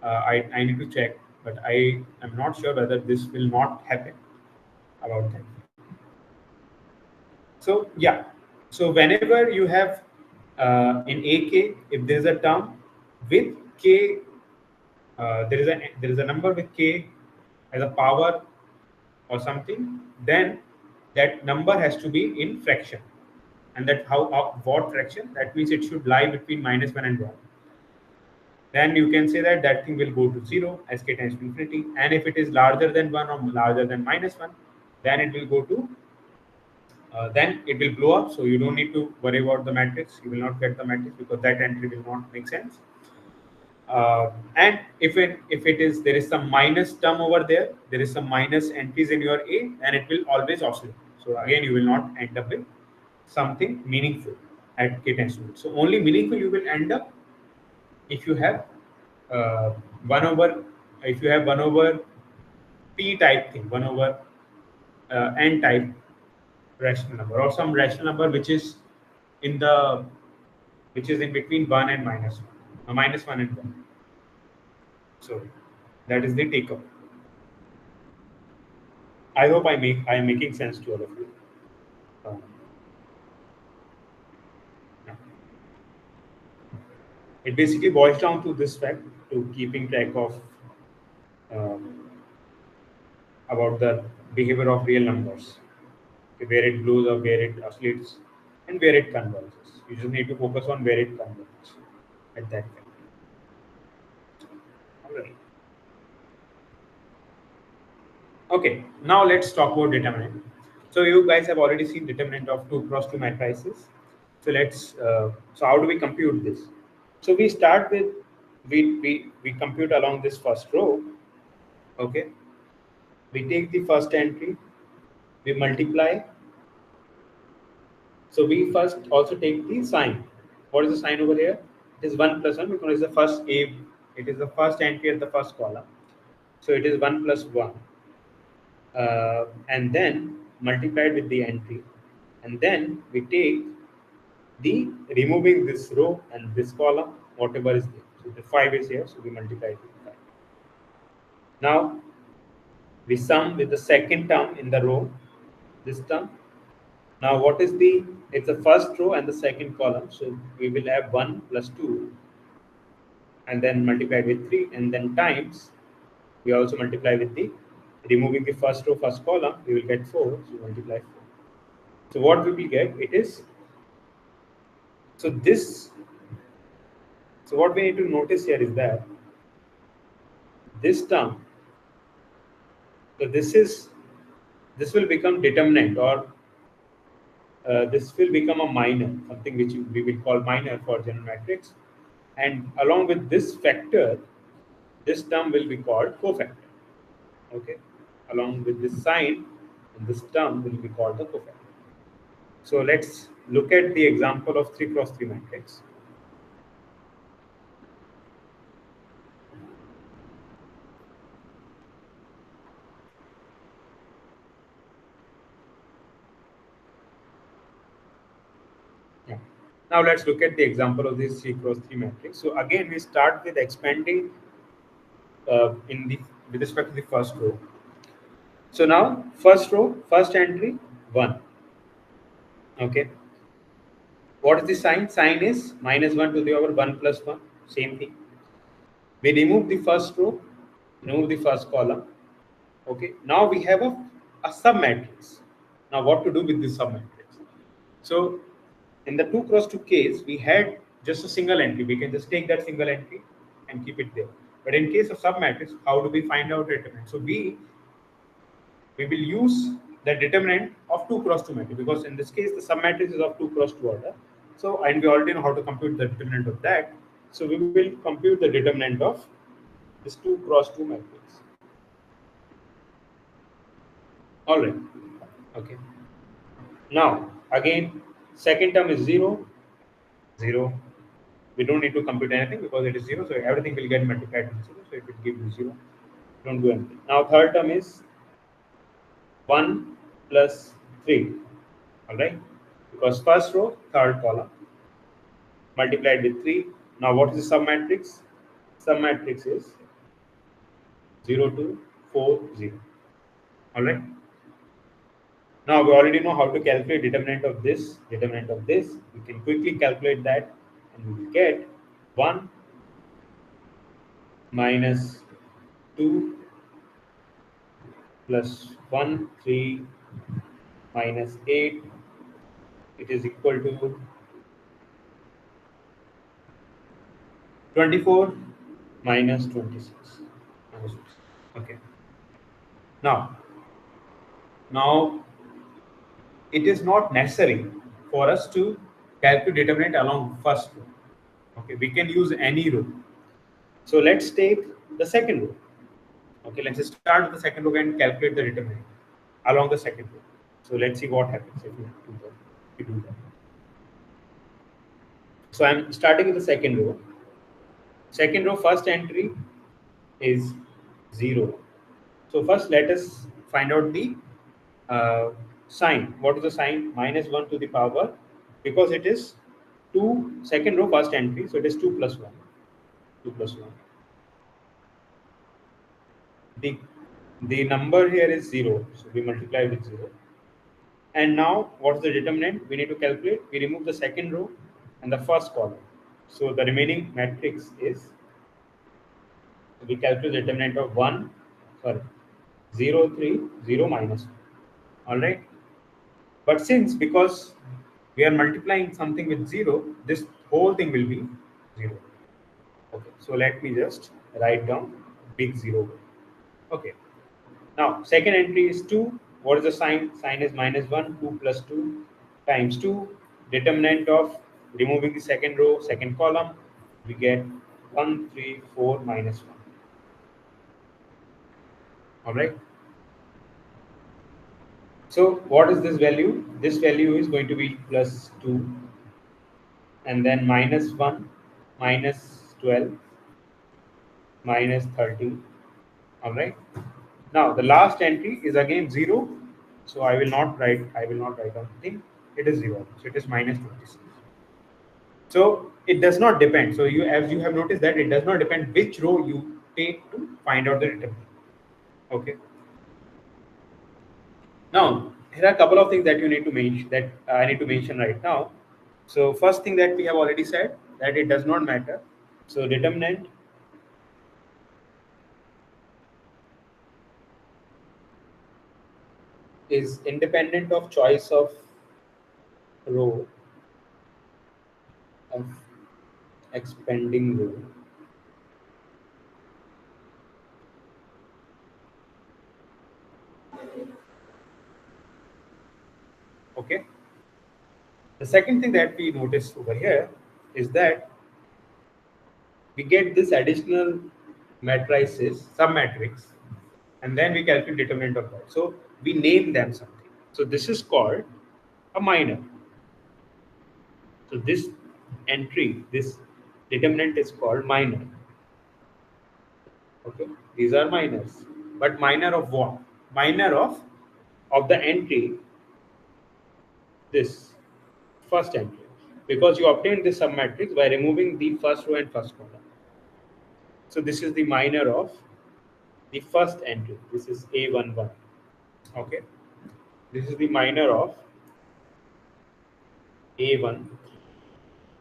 I need to check, but I am not sure whether this will not happen about that. So yeah. So whenever you have in AK, if there is a term with k, there is a number with k as a power or something, then that number has to be in fraction. And that how what fraction? That means it should lie between -1 and 1. Then you can say that that thing will go to 0 as k tends to infinity. And if it is larger than 1 or larger than -1, then it will go to then it will blow up. So you don't need to worry about the matrix. You will not get the matrix because that entry will not make sense. And if it is, there is some minus term over there, there is some minus entries in your A, and it will always oscillate. So again, you will not end up with something meaningful at k tends to 1. So only meaningful you will end up if you have uh, 1 over, if you have 1 over p type thing, 1 over n type rational number, or some rational number which is in the, which is in between 1 and -1, -1 and 1. So that is the takeoff. I hope I am making sense to all of you. Um, yeah. It basically boils down to this fact, to keeping track of um, about the behavior of real numbers, okay, where it blows up, where it oscillates, and where it converges. You just need to focus on where it converges at that time. All right. Okay, now let's talk about determinant. So you guys have already seen determinant of 2 cross 2 matrices. So let's so how do we compute this? So we start with we compute along this first row. Okay, we take the first entry, we multiply. So we first also take the sign. What is the sign over here? It is 1 plus 1 because it's the first a. It is the first entry at the first column. So it is 1 plus 1. And then multiplied with the entry, and then we take the removing this row and this column, whatever is there. So the 5 is here, so we multiply it with 5. Now we sum with the second term in the row, this term. Now what is the, it's the first row and the second column, so we will have 1 plus 2 and then multiplied with 3, and then times we also multiply with the removing the first row first column, we will get 4, so multiply 4. So what we will get, it is, so this, so what we need to notice here is that this term, so this will become determinant, or this will become a minor, something which we will call minor for general matrix, and along with this factor, this term will be called cofactor. Okay, along with this sign, and this term will be called the cofactor. So let's look at the example of 3 cross 3 matrix. Yeah. Now let's look at the example of this 3 cross 3 matrix. So again, we start with expanding with respect to the first row. So now first row, first entry 1. Okay. What is the sign? Sign is -1 to the power 1 plus 1. Same thing. We remove the first row, remove the first column. Okay. Now we have a submatrix. Now what to do with this submatrix? So in the 2 cross 2 case, we had just a single entry. We can just take that single entry and keep it there. But in case of submatrix, how do we find out determinant? So we will use the determinant of 2 cross 2 matrix, because in this case the submatrix is of 2 cross 2 order. So, and we already know how to compute the determinant of that. So we will compute the determinant of this 2 cross 2 matrix. All right. Okay. Now again, second term is 0, 0. We don't need to compute anything because it is 0. So everything will get multiplied with 0. So it will give you 0. Don't do anything. Now third term is 1 plus 3. All right. Because first row, third column multiplied with 3. Now what is the submatrix? Submatrix is 0, 2, 4, 0. All right. Now we already know how to calculate determinant of this, determinant of this. We can quickly calculate that and we will get 1 minus 2 plus 1, 3 minus 8. It is equal to 24 minus 26. Okay. Now it is not necessary for us to calculate determinant along first row. Okay, we can use any row. So let's take the second row. Okay, let's start with the second row and calculate the determinant along the second row. So let's see what happens if we do that. So I'm starting with the second row. Second row, first entry is 0. So first let us find out the sign. What is the sign? -1 to the power, because it is 2, second row, first entry. So it is 2 plus 1. 2 plus 1. The number here is 0. So we multiply with 0. And now what's the determinant? We need to calculate. We remove the second row and the first column. So the remaining matrix is, we calculate the determinant of 0, 3, 0, minus 1. All right. But because we are multiplying something with 0, this whole thing will be 0. Okay. So let me just write down big 0. Okay. Now second entry is 2. What is the sign? Sign is -1. 2 plus 2 times 2. Determinant of removing the second row, second column, we get 1, 3, 4, minus 1. All right. So what is this value? This value is going to be plus 2, and then -1, minus 12, minus 30. All right. Now the last entry is again 0. So I will not write anything. It is 0. So it is -26. So it does not depend. So as you have noticed that it does not depend which row you take to find out the determinant. Okay. Now here are a couple of things that you need to mention, that I need to mention right now. So first thing that we have already said, that it does not matter. So determinant is independent of choice of row of expanding row. Okay. The second thing that we notice over here is that we get this additional matrices, submatrix, and then we calculate determinant of that. So we name them something. So this is called a minor. So this entry, this determinant is called minor. Okay, these are minors. But minor of what? Minor of the entry, this first entry, because you obtained this submatrix by removing the first row and first column. So this is the minor of the first entry. This is A11. Okay, this is the minor of A13.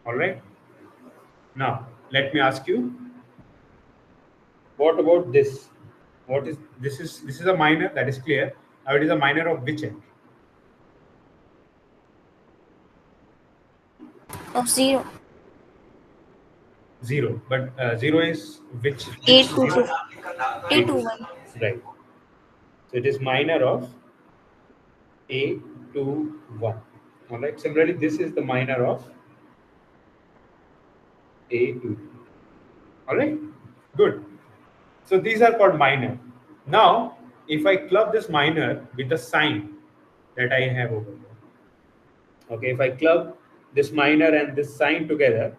All right. Now let me ask you, what about this? What is this? Is a minor, that is clear. Now it is a minor of which entry? Of 0. 0. But 0 is which 0? 822. 8. 821. Right. So it is minor of A21. All right. Similarly, this is the minor of A22. All right. Good. So these are called minor. Now, if I club this minor with the sign that I have over here, okay, if I club this minor and this sign together,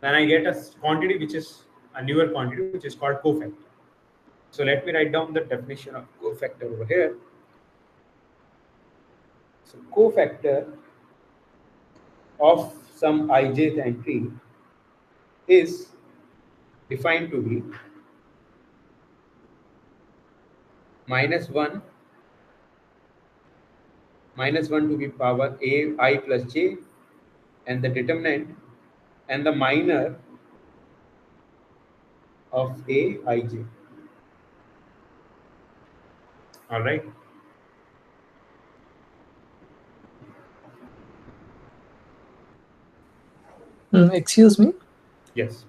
then I get a quantity which is a newer quantity which is called cofactor. So let me write down the definition of cofactor over here. So cofactor of some ijth entry is defined to be -1 to the power a I plus j, and the determinant and the minor of a ij. All right. Excuse me. Yes.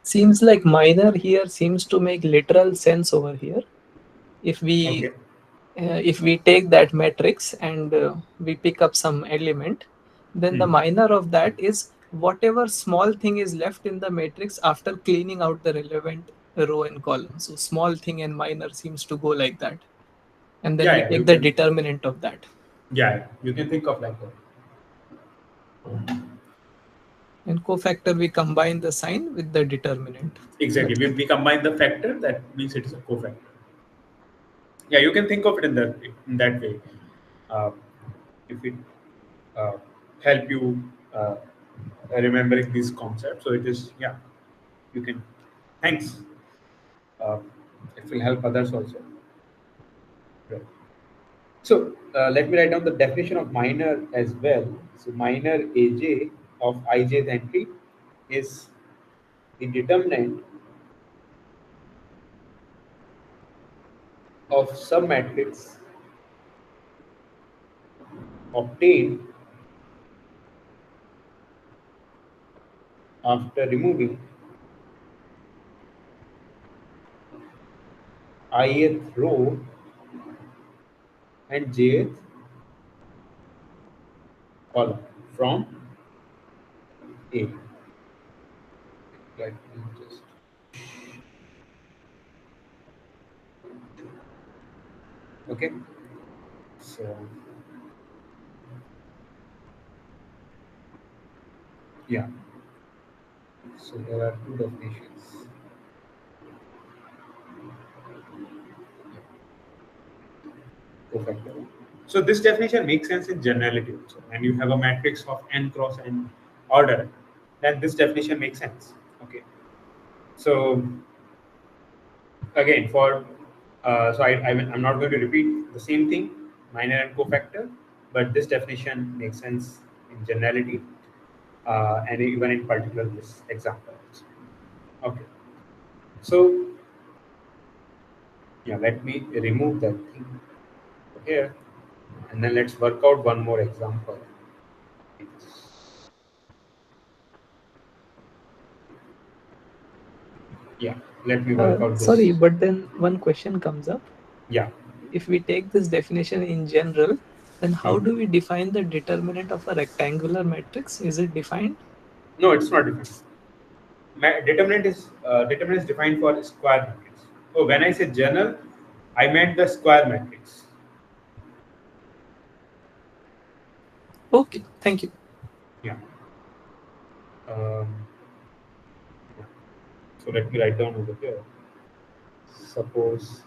Seems like minor here seems to make literal sense over here. If we Okay. if we take that matrix and we pick up some element, then the minor of that is whatever small thing is left in the matrix after cleaning out the relevant row and column. So small thing and minor seems to go like that, and then Yeah, we yeah, you take the can. determinant of that. Yeah, you can think of like that. And cofactor, we combine the sign with the determinant. Exactly. We combine the factor, that means it is a cofactor. Yeah, you can think of it in that way. Uh, if it uh, help you remembering these concepts, so it is, yeah, you can. Thanks. Uh, it will help others also. Right. So let me write down the definition of minor as well. So minor aj of ijth entry is the determinant of submatrix obtained after removing ith row and jth column from A. Let me just. Okay. So yeah. So there are two definitions. Cofactor. So this definition makes sense in generality also. And you have a matrix of n cross n order, then this definition makes sense. Okay. So again, I'm not going to repeat the same thing, minor and cofactor, but this definition makes sense in generality, and even in particular this example. Okay. So yeah, let me remove that thing here, and then let's work out one more example. Yeah, let me work out this. Sorry, but then one question comes up. Yeah. If we take this definition in general, then how Mhm. do we define the determinant of a rectangular matrix? Is it defined? No, it's not defined. Determinant is defined for square matrix. So when I say general, I meant the square matrix. Okay, thank you. Yeah. Um, so let me write down over here. Suppose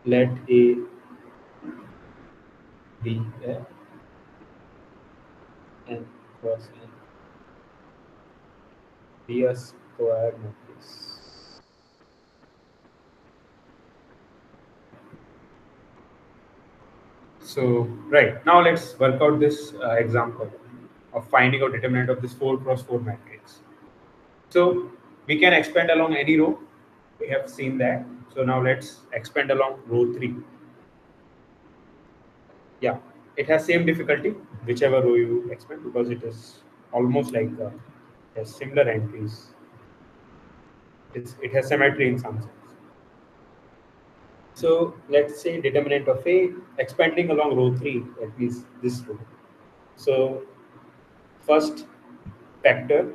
let A be a n cross n be a square matrix. So right now let's work out this example of finding out determinant of this 4 cross 4 matrix. So we can expand along any row. We have seen that. So now let's expand along row 3. Yeah, it has same difficulty whichever row you expand because it is almost like has similar entries. It has symmetry in some sense. So let's say determinant of A expanding along row 3, at least this row. So first factor,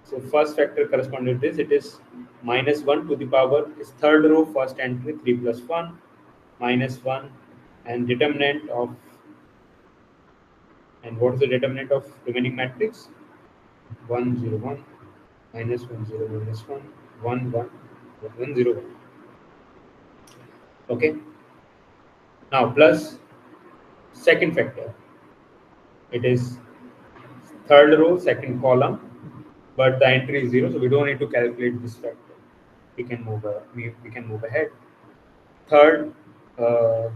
so first factor corresponding to this, it is minus 1 to the power is third row, first entry 3 plus 1, minus 1, and determinant of, and what is the determinant of remaining matrix? 1 0 1 minus 1 0 minus 1 1 1 1 0 1. Okay. Now plus second factor, it is third row, second column, but the entry is 0, so we don't need to calculate this factor. We can move we can move ahead. Third uh,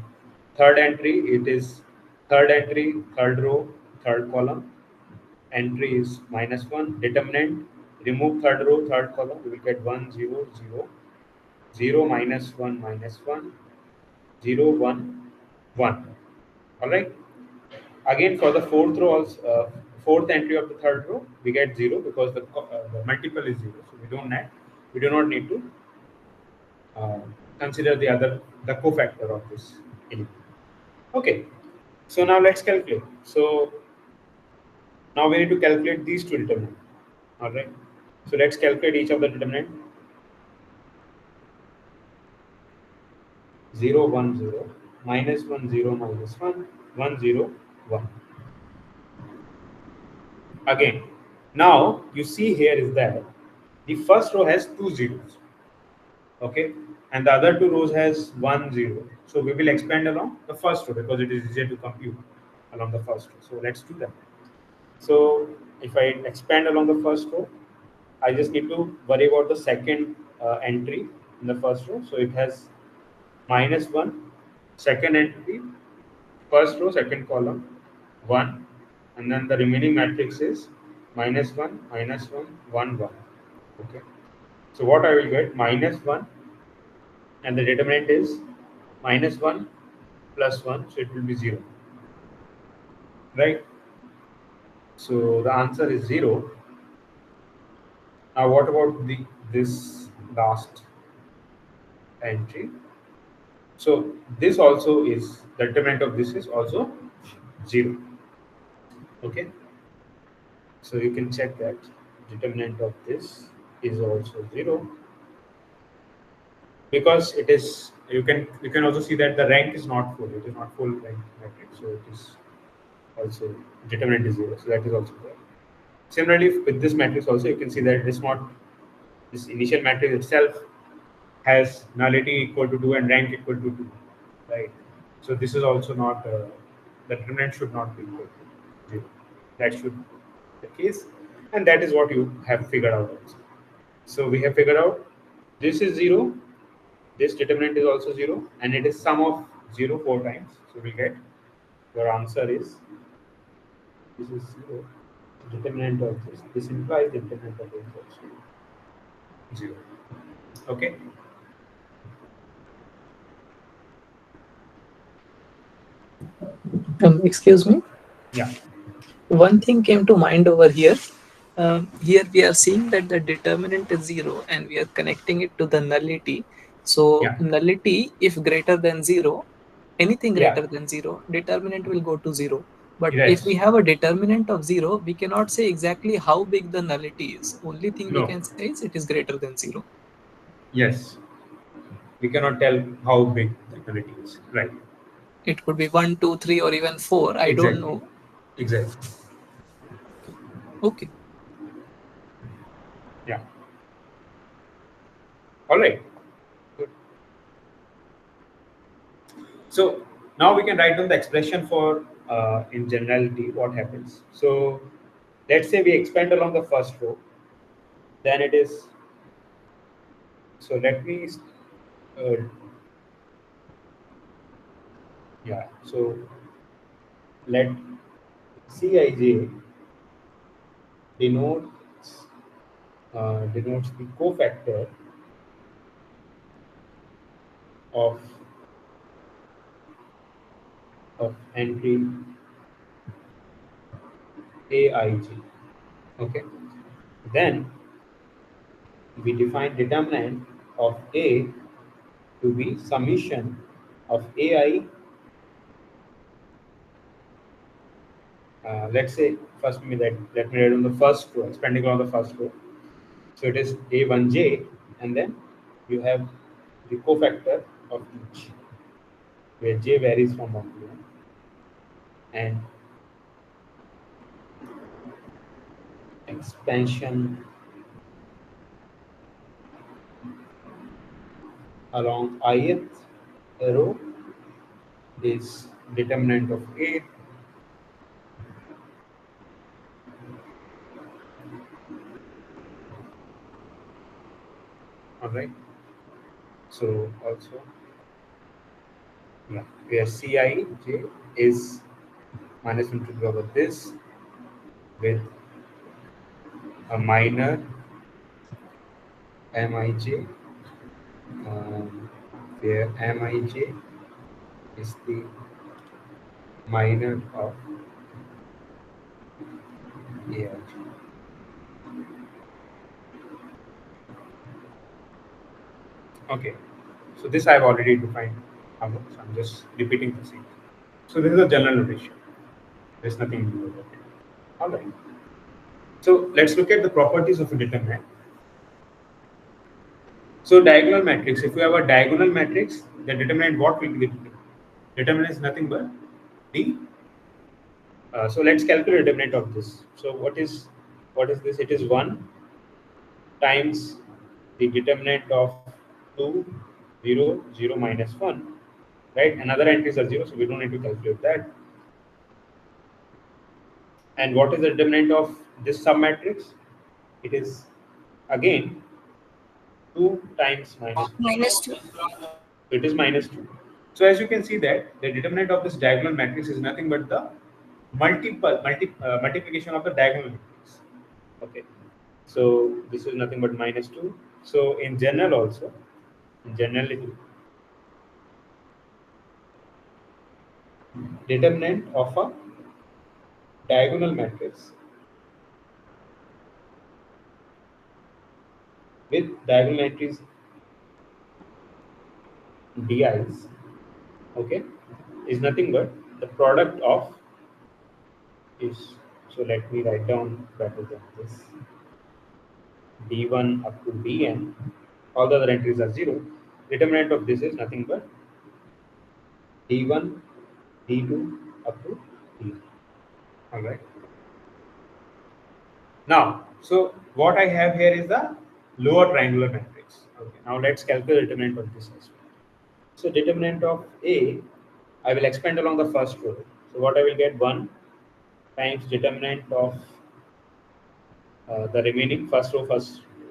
third entry, it is third entry, third row, third column. Entry is minus 1. Determinant, remove third row, third column, we will get 1 0 0 0 minus 1 minus 1 0 1 1. All right. Again, for the fourth row, also, fourth entry of the third row, we get 0 because the multiple is 0. So we do not need to uh, consider the cofactor of this element. Okay. So now let's calculate. So now we need to calculate these two determinants. All right. So let's calculate each of the determinant. 0 1 0 minus 1 0 minus 1 1 0 1. Again, now you see here is that the first row has two zeros, okay, and the other two rows has 1 0. So we will expand along the first row because it is easier to compute along the first row. So let's do that. So if I expand along the first row, I just need to worry about the second entry in the first row. So it has minus 1, second entry, first row, second column, 1, and then the remaining matrix is minus 1, minus 1, 1, 1. Okay. So what I will get, minus 1, and the determinant is minus 1 plus 1, so it will be 0. Right? So the answer is 0. Now what about this last entry? So this also is, the determinant of this is also 0. Okay. So you can check that determinant of this is also 0 because it is, you can also see that the rank is not full. It is not full rank matrix, so it is also determinant is 0. So that is also there. Similarly, with this matrix also, you can see that it is not, this initial matrix itself has nullity equal to 2 and rank equal to 2, right? So this is also not, the determinant should not be equal to 0. That should be the case, and that is what you have figured out also. So we have figured out this is 0, this determinant is also 0, and it is sum of 0 4 times. So we get, your answer is, this is 0. Determinant of this implies the determinant of this also 0. Okay. Excuse me. Yeah. One thing came to mind over here. Here we are seeing that the determinant is 0 and we are connecting it to the nullity. So Yeah. nullity, if greater than 0, anything Yeah. greater than 0, determinant will go to 0. But if we Yes. have a determinant of 0, we cannot say exactly how big the nullity is. Only thing we No. can say is it is greater than 0. Yes. We cannot tell how big the nullity is. Right. It could be 1, 2, 3, or even 4. I don't Exactly. know. Exactly. Okay. Yeah. All right. Good. So now we can write down the expression for in generality what happens. So let's say we expand along the first row, then it is, so let me uh, Yeah. So let Cij denotes denotes the cofactor of entry Aij. Okay. Then we define determinant of A to be summation of AI. Let's say first let me write on the first row, expanding on the first row. So it is A1j, and then you have the cofactor of each, where j varies from 1 to 1, and expansion along ith row is determinant of A. All right. So also, yeah, where Cij is minus 1 to the power of this with a minor Mij, where Mij is the minor of Aij. Okay, so this I've already defined. So I'm just repeating the same. So this is a general notation. There's nothing new about it. All right. So let's look at the properties of a determinant. So diagonal matrix. If you have a diagonal matrix, the determinant what will be? Determinant is nothing but the. So let's calculate determinant of this. So what is this? It is 1 times the determinant of 2, 0, 0 minus 1, right? Another entries are 0, so we don't need to calculate that. And what is the determinant of this submatrix? It is again 2 times minus 1. Minus 2. So it is minus 2. So as you can see that the determinant of this diagonal matrix is nothing but the multiplication of the diagonal matrix. Okay. So this is nothing but minus 2. So in general also, in generality, determinant of a diagonal matrix with diagonal entries di's, okay, is nothing but the product of is. So let me write down better than this. D1 up to Dn, all the other entries are 0. Determinant of this is nothing but D1, D2 up to D. All right. Now, so what I have here is the lower triangular matrix. Okay. Now let's calculate determinant of this as well. So determinant of A, I will expand along the first row. So what I will get 1 times determinant of the remaining first row,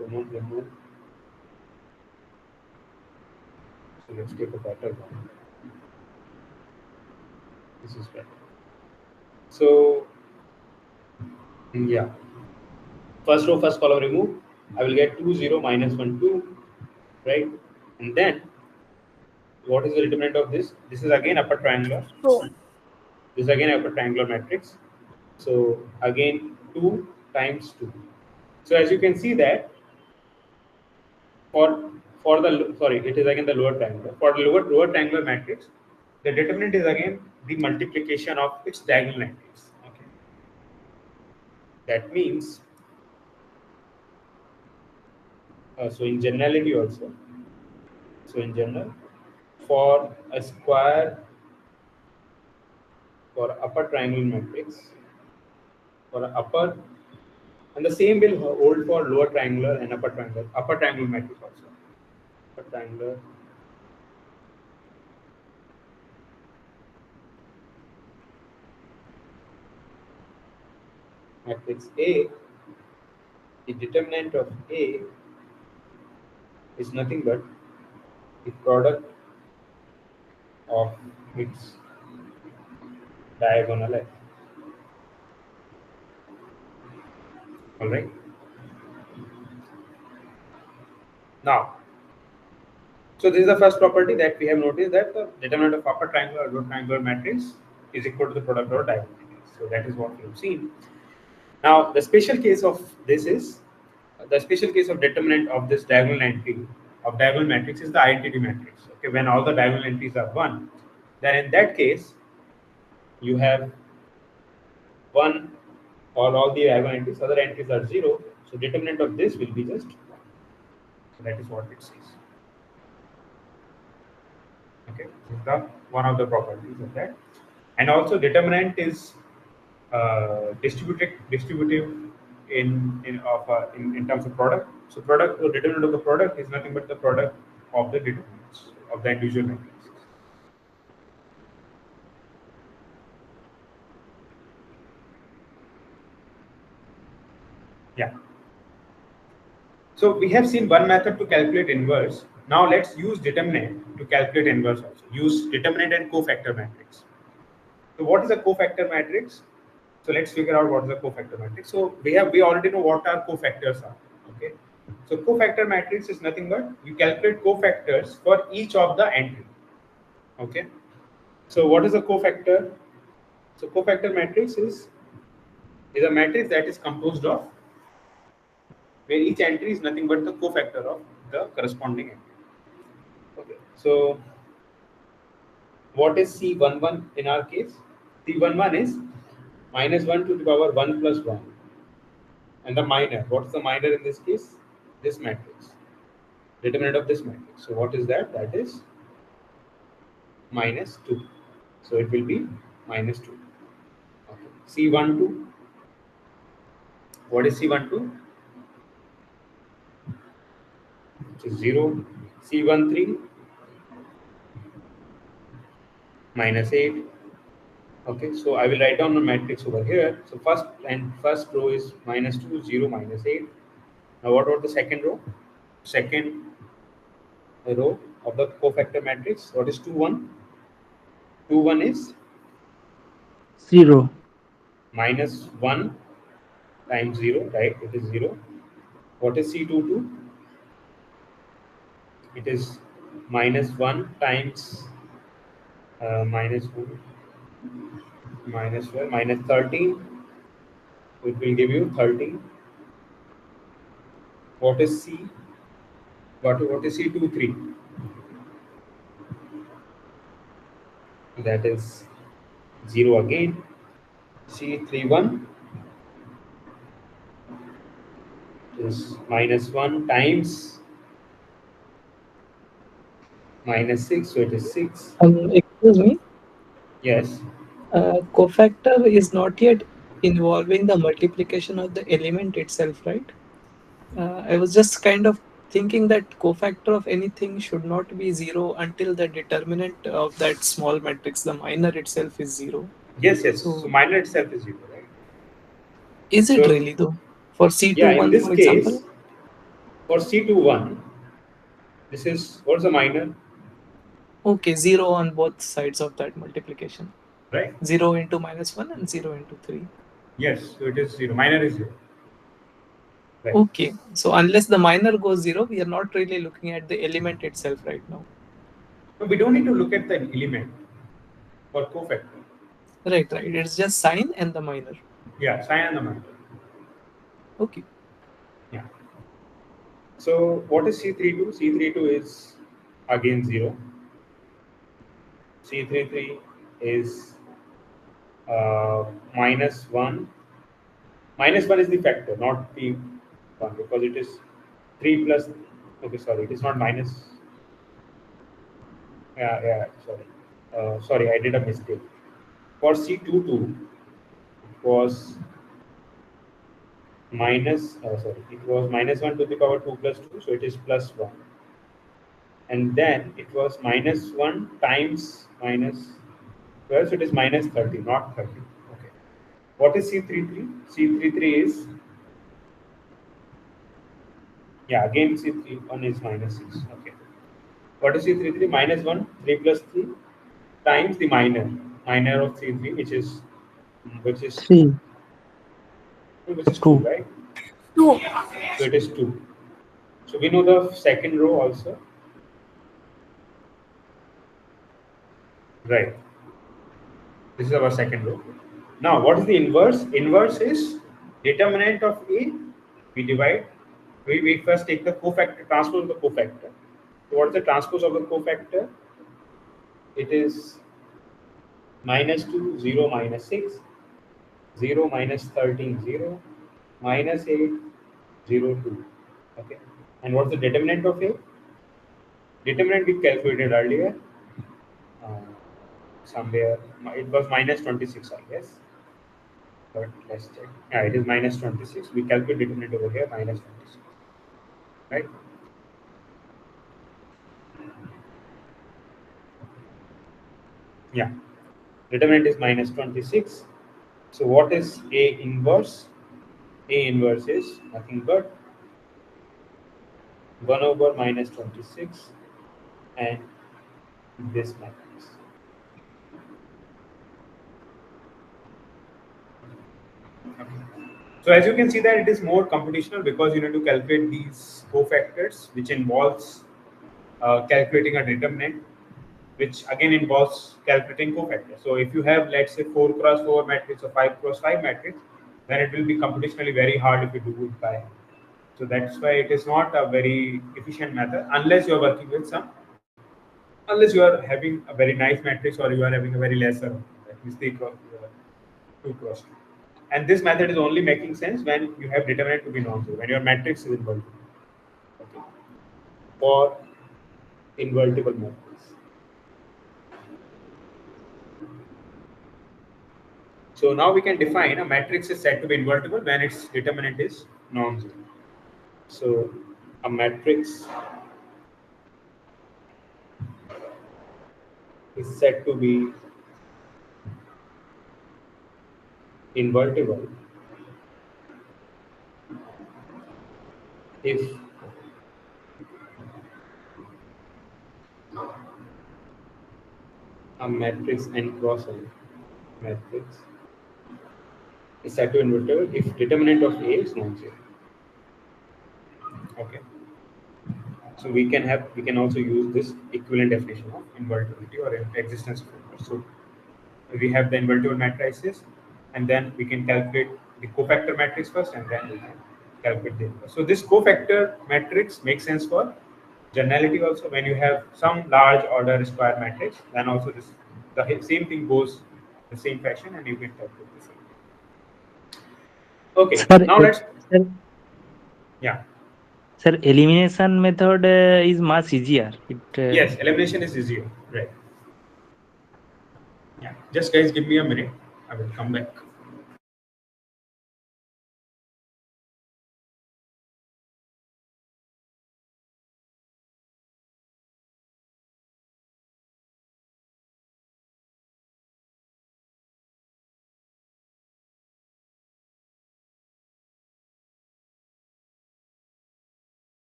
remove. So let's take a better one. This is better. So yeah, first row, first column remove. I will get 2, 0, minus 1, 2, right? And then what is the determinant of this? This is again upper triangular. 4. This is again upper triangular matrix. So again 2 times 2. So as you can see that for the sorry, it is again the lower triangular. For the lower triangular matrix, the determinant is again the multiplication of its diagonal matrix. Okay. That means so in generality also. So in general, for a square for upper triangle matrix, for upper, and the same will hold for lower triangular and upper triangular matrix also. Upper triangular matrix A, the determinant of A is nothing but the product of its diagonal F. All right. Now, so this is the first property that we have noticed, that the determinant of upper triangular or lower triangular matrix is equal to the product of diagonal matrix. So that is what we have seen. Now, the special case of this is the special case of determinant of this diagonal entry of diagonal matrix is the identity matrix. Okay, when all the diagonal entries are 1, then in that case you have 1 or all the diagonal entries, other entries are 0. So determinant of this will be just 1. So that is what it says. Okay, this is the one of the properties of that. And also determinant is distributive in terms of product. So product or determinant of the product is nothing but the product of the determinants of the individual matrices. Yeah. So we have seen one method to calculate inverse. Now let's use determinant to calculate inverse also. Use determinant and cofactor matrix. So what is a cofactor matrix? So let's figure out what is a cofactor matrix. So we already know what our cofactors are. Okay. So cofactor matrix is nothing but you calculate cofactors for each of the entry. Okay. So what is a cofactor? So cofactor matrix is a matrix that is composed of where each entry is nothing but the cofactor of the corresponding entry. Okay. So what is C11 in our case? C11 is -1 to the power 1 plus 1. And the minor, what's the minor in this case? This matrix. Determinant of this matrix. So what is that? That is -2. So it will be -2. Okay. C12. What is C12? Which is 0. C13 -8. Okay, so I will write down the matrix over here. So first row is -2, 0, -8. Now what about the second row? Second row of the cofactor matrix. What is 2, 1? 2, 1 is 0. -1 times 0, right? It is 0. What is C22? It is -1 times -1 -12 -13. It will give you 13. What is C? What is C23? That is 0 again. C31 is -1 times -6, so it is 6. Excuse me. Yes. Cofactor is not yet involving the multiplication of the element itself, right? I was just kind of thinking that cofactor of anything should not be 0 until the determinant of that small matrix, the minor itself, is 0. Yes, yes. So, So minor itself is 0, right? is it So, really though? For yeah, in C21, this for case, example? for C21, this is what's the minor, Okay, 0 on both sides of that multiplication. right? 0 into -1 and 0 into 3. Yes, so it is 0. Minor is 0. Right. Okay, so unless the minor goes 0, we are not really looking at the element itself right now. So we don't need to look at the element for cofactor. Right. It's just sign and the minor. Yeah, sign and the minor. Okay. Yeah. So what is C32? C32 is again 0. C33 is -1. -1 is the factor, not the 1, because it is 3 plus. Okay, sorry, it is not minus. Yeah, sorry. Sorry, I did a mistake. For C22, it was it was -1 to the power 2 plus 2, so it is +1. And then it was -1 times -12, so it is -30, not 30. Okay. What is C33? C33 is, yeah, again C31 is -6. Okay. What is C33? -1, 3 plus 3 times the minor. minor of 3, 3, which is 3. 2, 2. right? So it is 2. So we know the second row also, right? This is our second row. Now, what is the inverse? Inverse is determinant of A. We divide. We first take the cofactor, transpose of the cofactor. So what is the transpose of the cofactor? It is -2, 0, -6, 0, -13, 0, -8, 0, 2. Okay. And what's the determinant of A? Determinant we calculated earlier. Uh, Somewhere it was -26, I guess. But let's check. Yeah, it is -26. We calculate determinant over here -26, right? Yeah, determinant is -26. So what is A inverse? A inverse is nothing but 1 over -26 and this matrix. So as you can see that it is more computational because you need to calculate these cofactors, which involves calculating a determinant, which again involves calculating cofactors. So if you have, let's say, 4 cross 4 matrix or 5 cross 5 matrix, then it will be computationally very hard if you do it by. So that's why it is not a very efficient method unless you are working with some, unless you are having a very nice matrix or you are having a very lesser, that means 3 cross 2 cross 2. And this method is only making sense when you have determinant to be non-zero, when your matrix is invertible. Okay. For invertible matrix. So now we can define a matrix is said to be invertible when its determinant is non-zero. So a matrix is said to be invertible if a matrix n cross n matrix is said to be invertible if determinant of A is non-zero. Okay. So we can also use this equivalent definition of invertibility or existence of inverse. So we have the invertible matrices, and then we can calculate the cofactor matrix first, and then we can calculate the inverse. So this cofactor matrix makes sense for generality also. When you have some large order square matrix, then also the same thing goes the same fashion, and you can calculate the same. Okay, Sir, now let's sir, yeah. sir, elimination method is much easier. Yes, elimination is easier, right? Yeah, just guys, give me a minute. I will come back.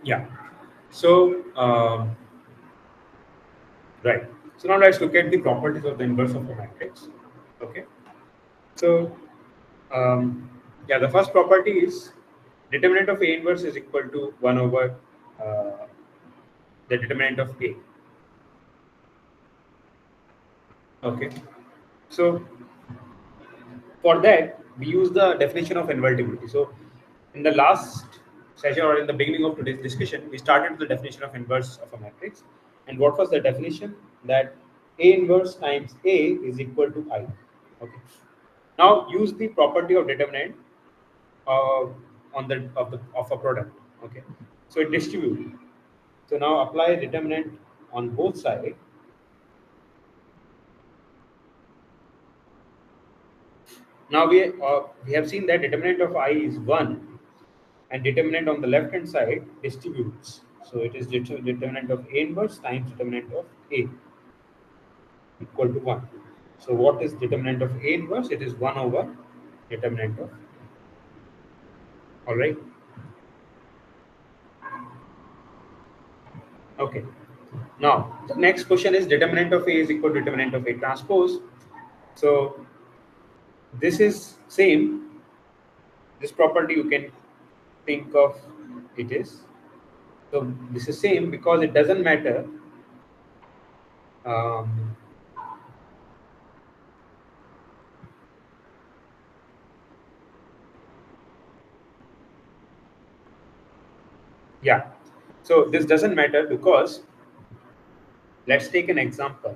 Yeah. So right. So now let's look at the properties of the inverse of a matrix. Okay. So yeah, the first property is determinant of A inverse is equal to 1 over uh, the determinant of A. Okay, so for that we use the definition of invertibility. So in the last session or in the beginning of today's discussion, we started with the definition of inverse of a matrix. And what was the definition? That A inverse times A is equal to I. Okay. Now use the property of determinant uh, on the of a product. Okay. So it distributes. So now apply determinant on both sides. Now we have seen that determinant of I is 1 and determinant on the left hand side distributes. So it is determinant of A inverse times determinant of A equal to 1. So what is determinant of A inverse? It is 1 over determinant of. Alright. Okay. Now the next question is determinant of A is equal to determinant of A transpose. So this is same. This property you can think of it is. So this is same because it doesn't matter um, yeah. So this doesn't matter because let's take an example.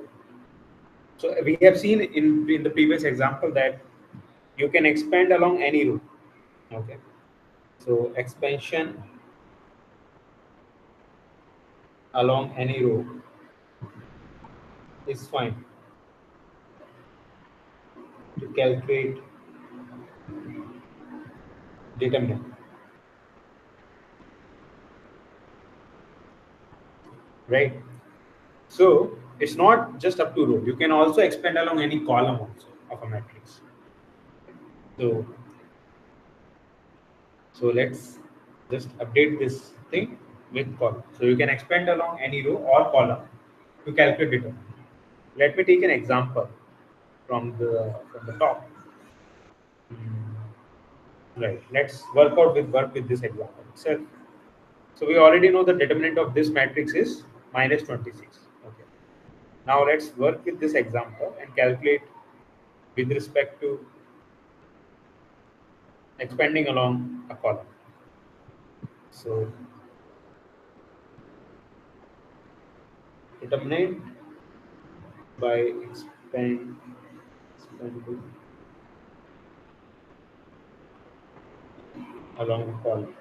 So we have seen in the previous example that you can expand along any row. Okay. So expansion along any row is fine to calculate determinant. Right. So it's not just up to row. You can also expand along any column also of a matrix. So let's just update this thing with column. So you can expand along any row or column to calculate determinant. Let me take an example from the top. Right. Let's work with this example itself. So we already know the determinant of this matrix is minus 26. Okay. Now let's work with this example and calculate with respect to expanding along a column. So determinant by expanding along a column.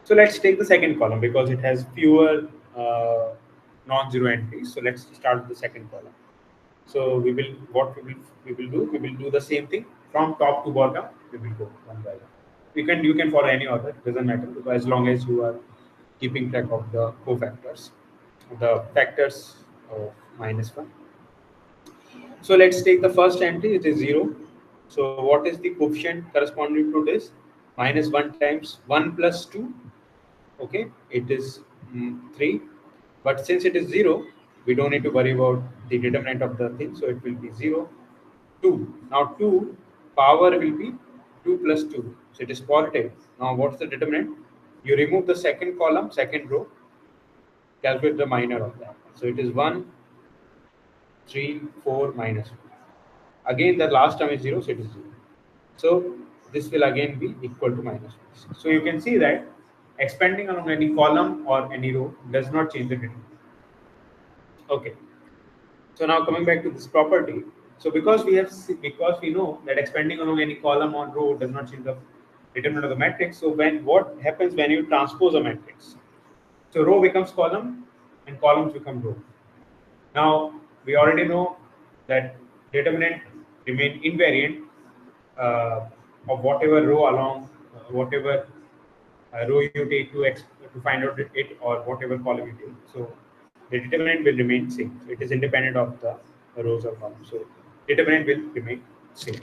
So let's take the second column because it has fewer non-zero entries. So let's start with the second column. So we will do the same thing from top to bottom. We will go one by one. You can follow any order. It doesn't matter because as long as you are keeping track of the cofactors, the factors of -1. So let's take the first entry. It is 0. So what is the coefficient corresponding to this? -1 times 1 plus 2. Okay, it is 3. But since it is 0, we don't need to worry about the determinant of the thing. So it will be 0, 2. Now 2 power will be 2 plus 2. So it is positive. Now what's the determinant? You remove the second column, second row, calculate the minor of that. So it is 1, 3, 4, minus 1. Again, the last term is 0, so it is 0. So this will again be equal to -1. So you can see that expanding along any column or any row does not change the determinant. Okay. So now coming back to this property. So because we know that expanding along any column or row does not change the determinant of the matrix. So what happens when you transpose a matrix? So row becomes column and columns become row. Now we already know that determinant remain invariant of whatever row along whatever row you take to find out it or whatever column you take. So the determinant will remain same. So it is independent of the rows or columns. So determinant will remain same.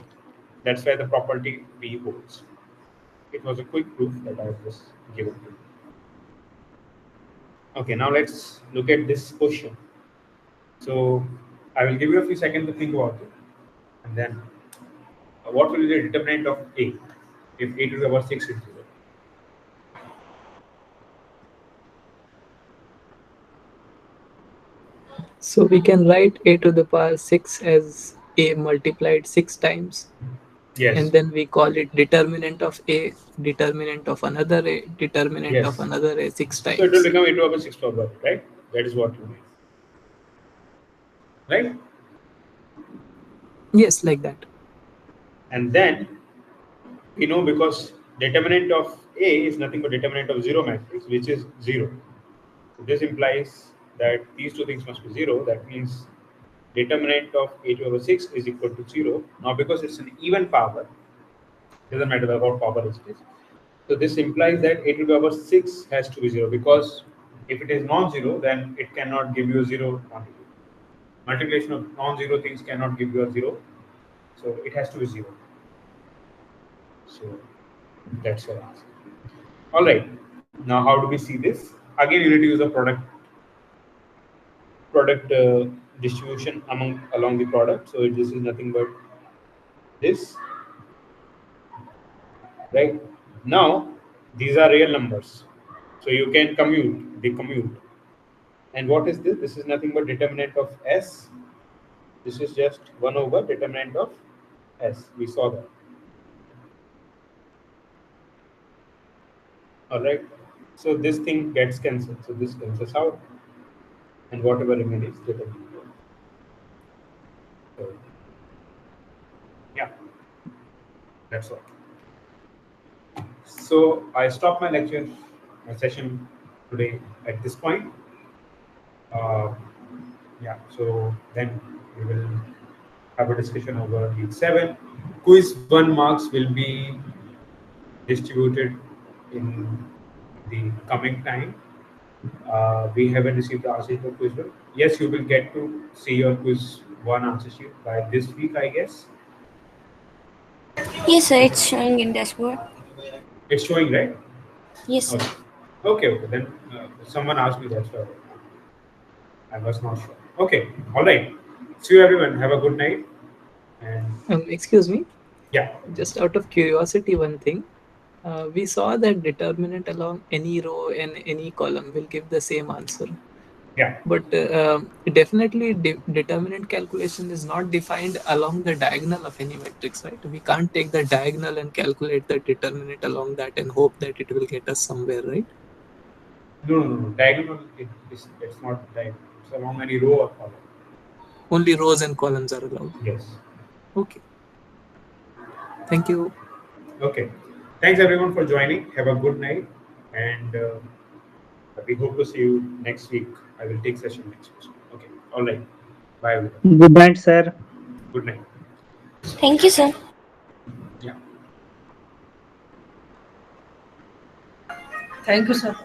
That's why the property B holds. It was a quick proof that I have just given to you. Okay, now let's look at this question. So I will give you a few seconds to think about it, and then what will be the determinant of A if A to the power 6 is 0? So we can write a to the power 6 as a multiplied 6 times, Yes. and then we call it determinant of a, determinant of another a, determinant Yes. of another a 6 So it will times. become a to the power 6 power, right? That is what you mean. Right? Yes, like that. And then we know because determinant of A is nothing but determinant of 0 matrix, which is 0. So this implies that these two things must be 0. That means determinant of a to the power 6 is equal to 0. Now because it's an even power, doesn't matter what power it is. So this implies that a to the power 6 has to be 0, because if it is non-zero, then it cannot give you a 0 quantity. Multiplication of non-zero things cannot give you a 0. So it has to be 0. So that's your answer. All right. Now how do we see this? Again, you need to use a product distribution along the product. So this is nothing but this, right? Now these are real numbers, so you can commute. They commute. And what is this? This is nothing but determinant of S. This is just 1 over determinant of S. We saw that. All right. So this thing gets cancelled. So this cancels out, and whatever remains is determinant. So yeah, that's all. So I stop my lecture, my session today at this point. Uh, yeah. So then we will have a discussion over week 7. Quiz 1 marks will be distributed in the coming time. We haven't received the answer for quiz 1. Yes, you will get to see your quiz 1 answer sheet by this week, I guess. Yes, sir, it's showing in dashboard. It's showing, right? Yes, sir. Okay. Then someone asked me, that's why I was not sure. Okay, all right. See you everyone. Have a good night. And Excuse me, yeah, just out of curiosity, one thing. We saw that determinant along any row and any column will give the same answer. yeah. But definitely determinant calculation is not defined along the diagonal of any matrix, right? We can't take the diagonal and calculate the determinant along that and hope that it will get us somewhere, right? No. Diagonal, it's not diagonal. It's along any row or column. Only rows and columns are allowed. Yes. Okay. Thank you. Okay. Thanks everyone for joining. Have a good night, and we hope to see you next week. I will take session next week. Okay. All right. Bye everyone. Good night, sir. Good night. Thank you, sir. Yeah. Thank you, sir.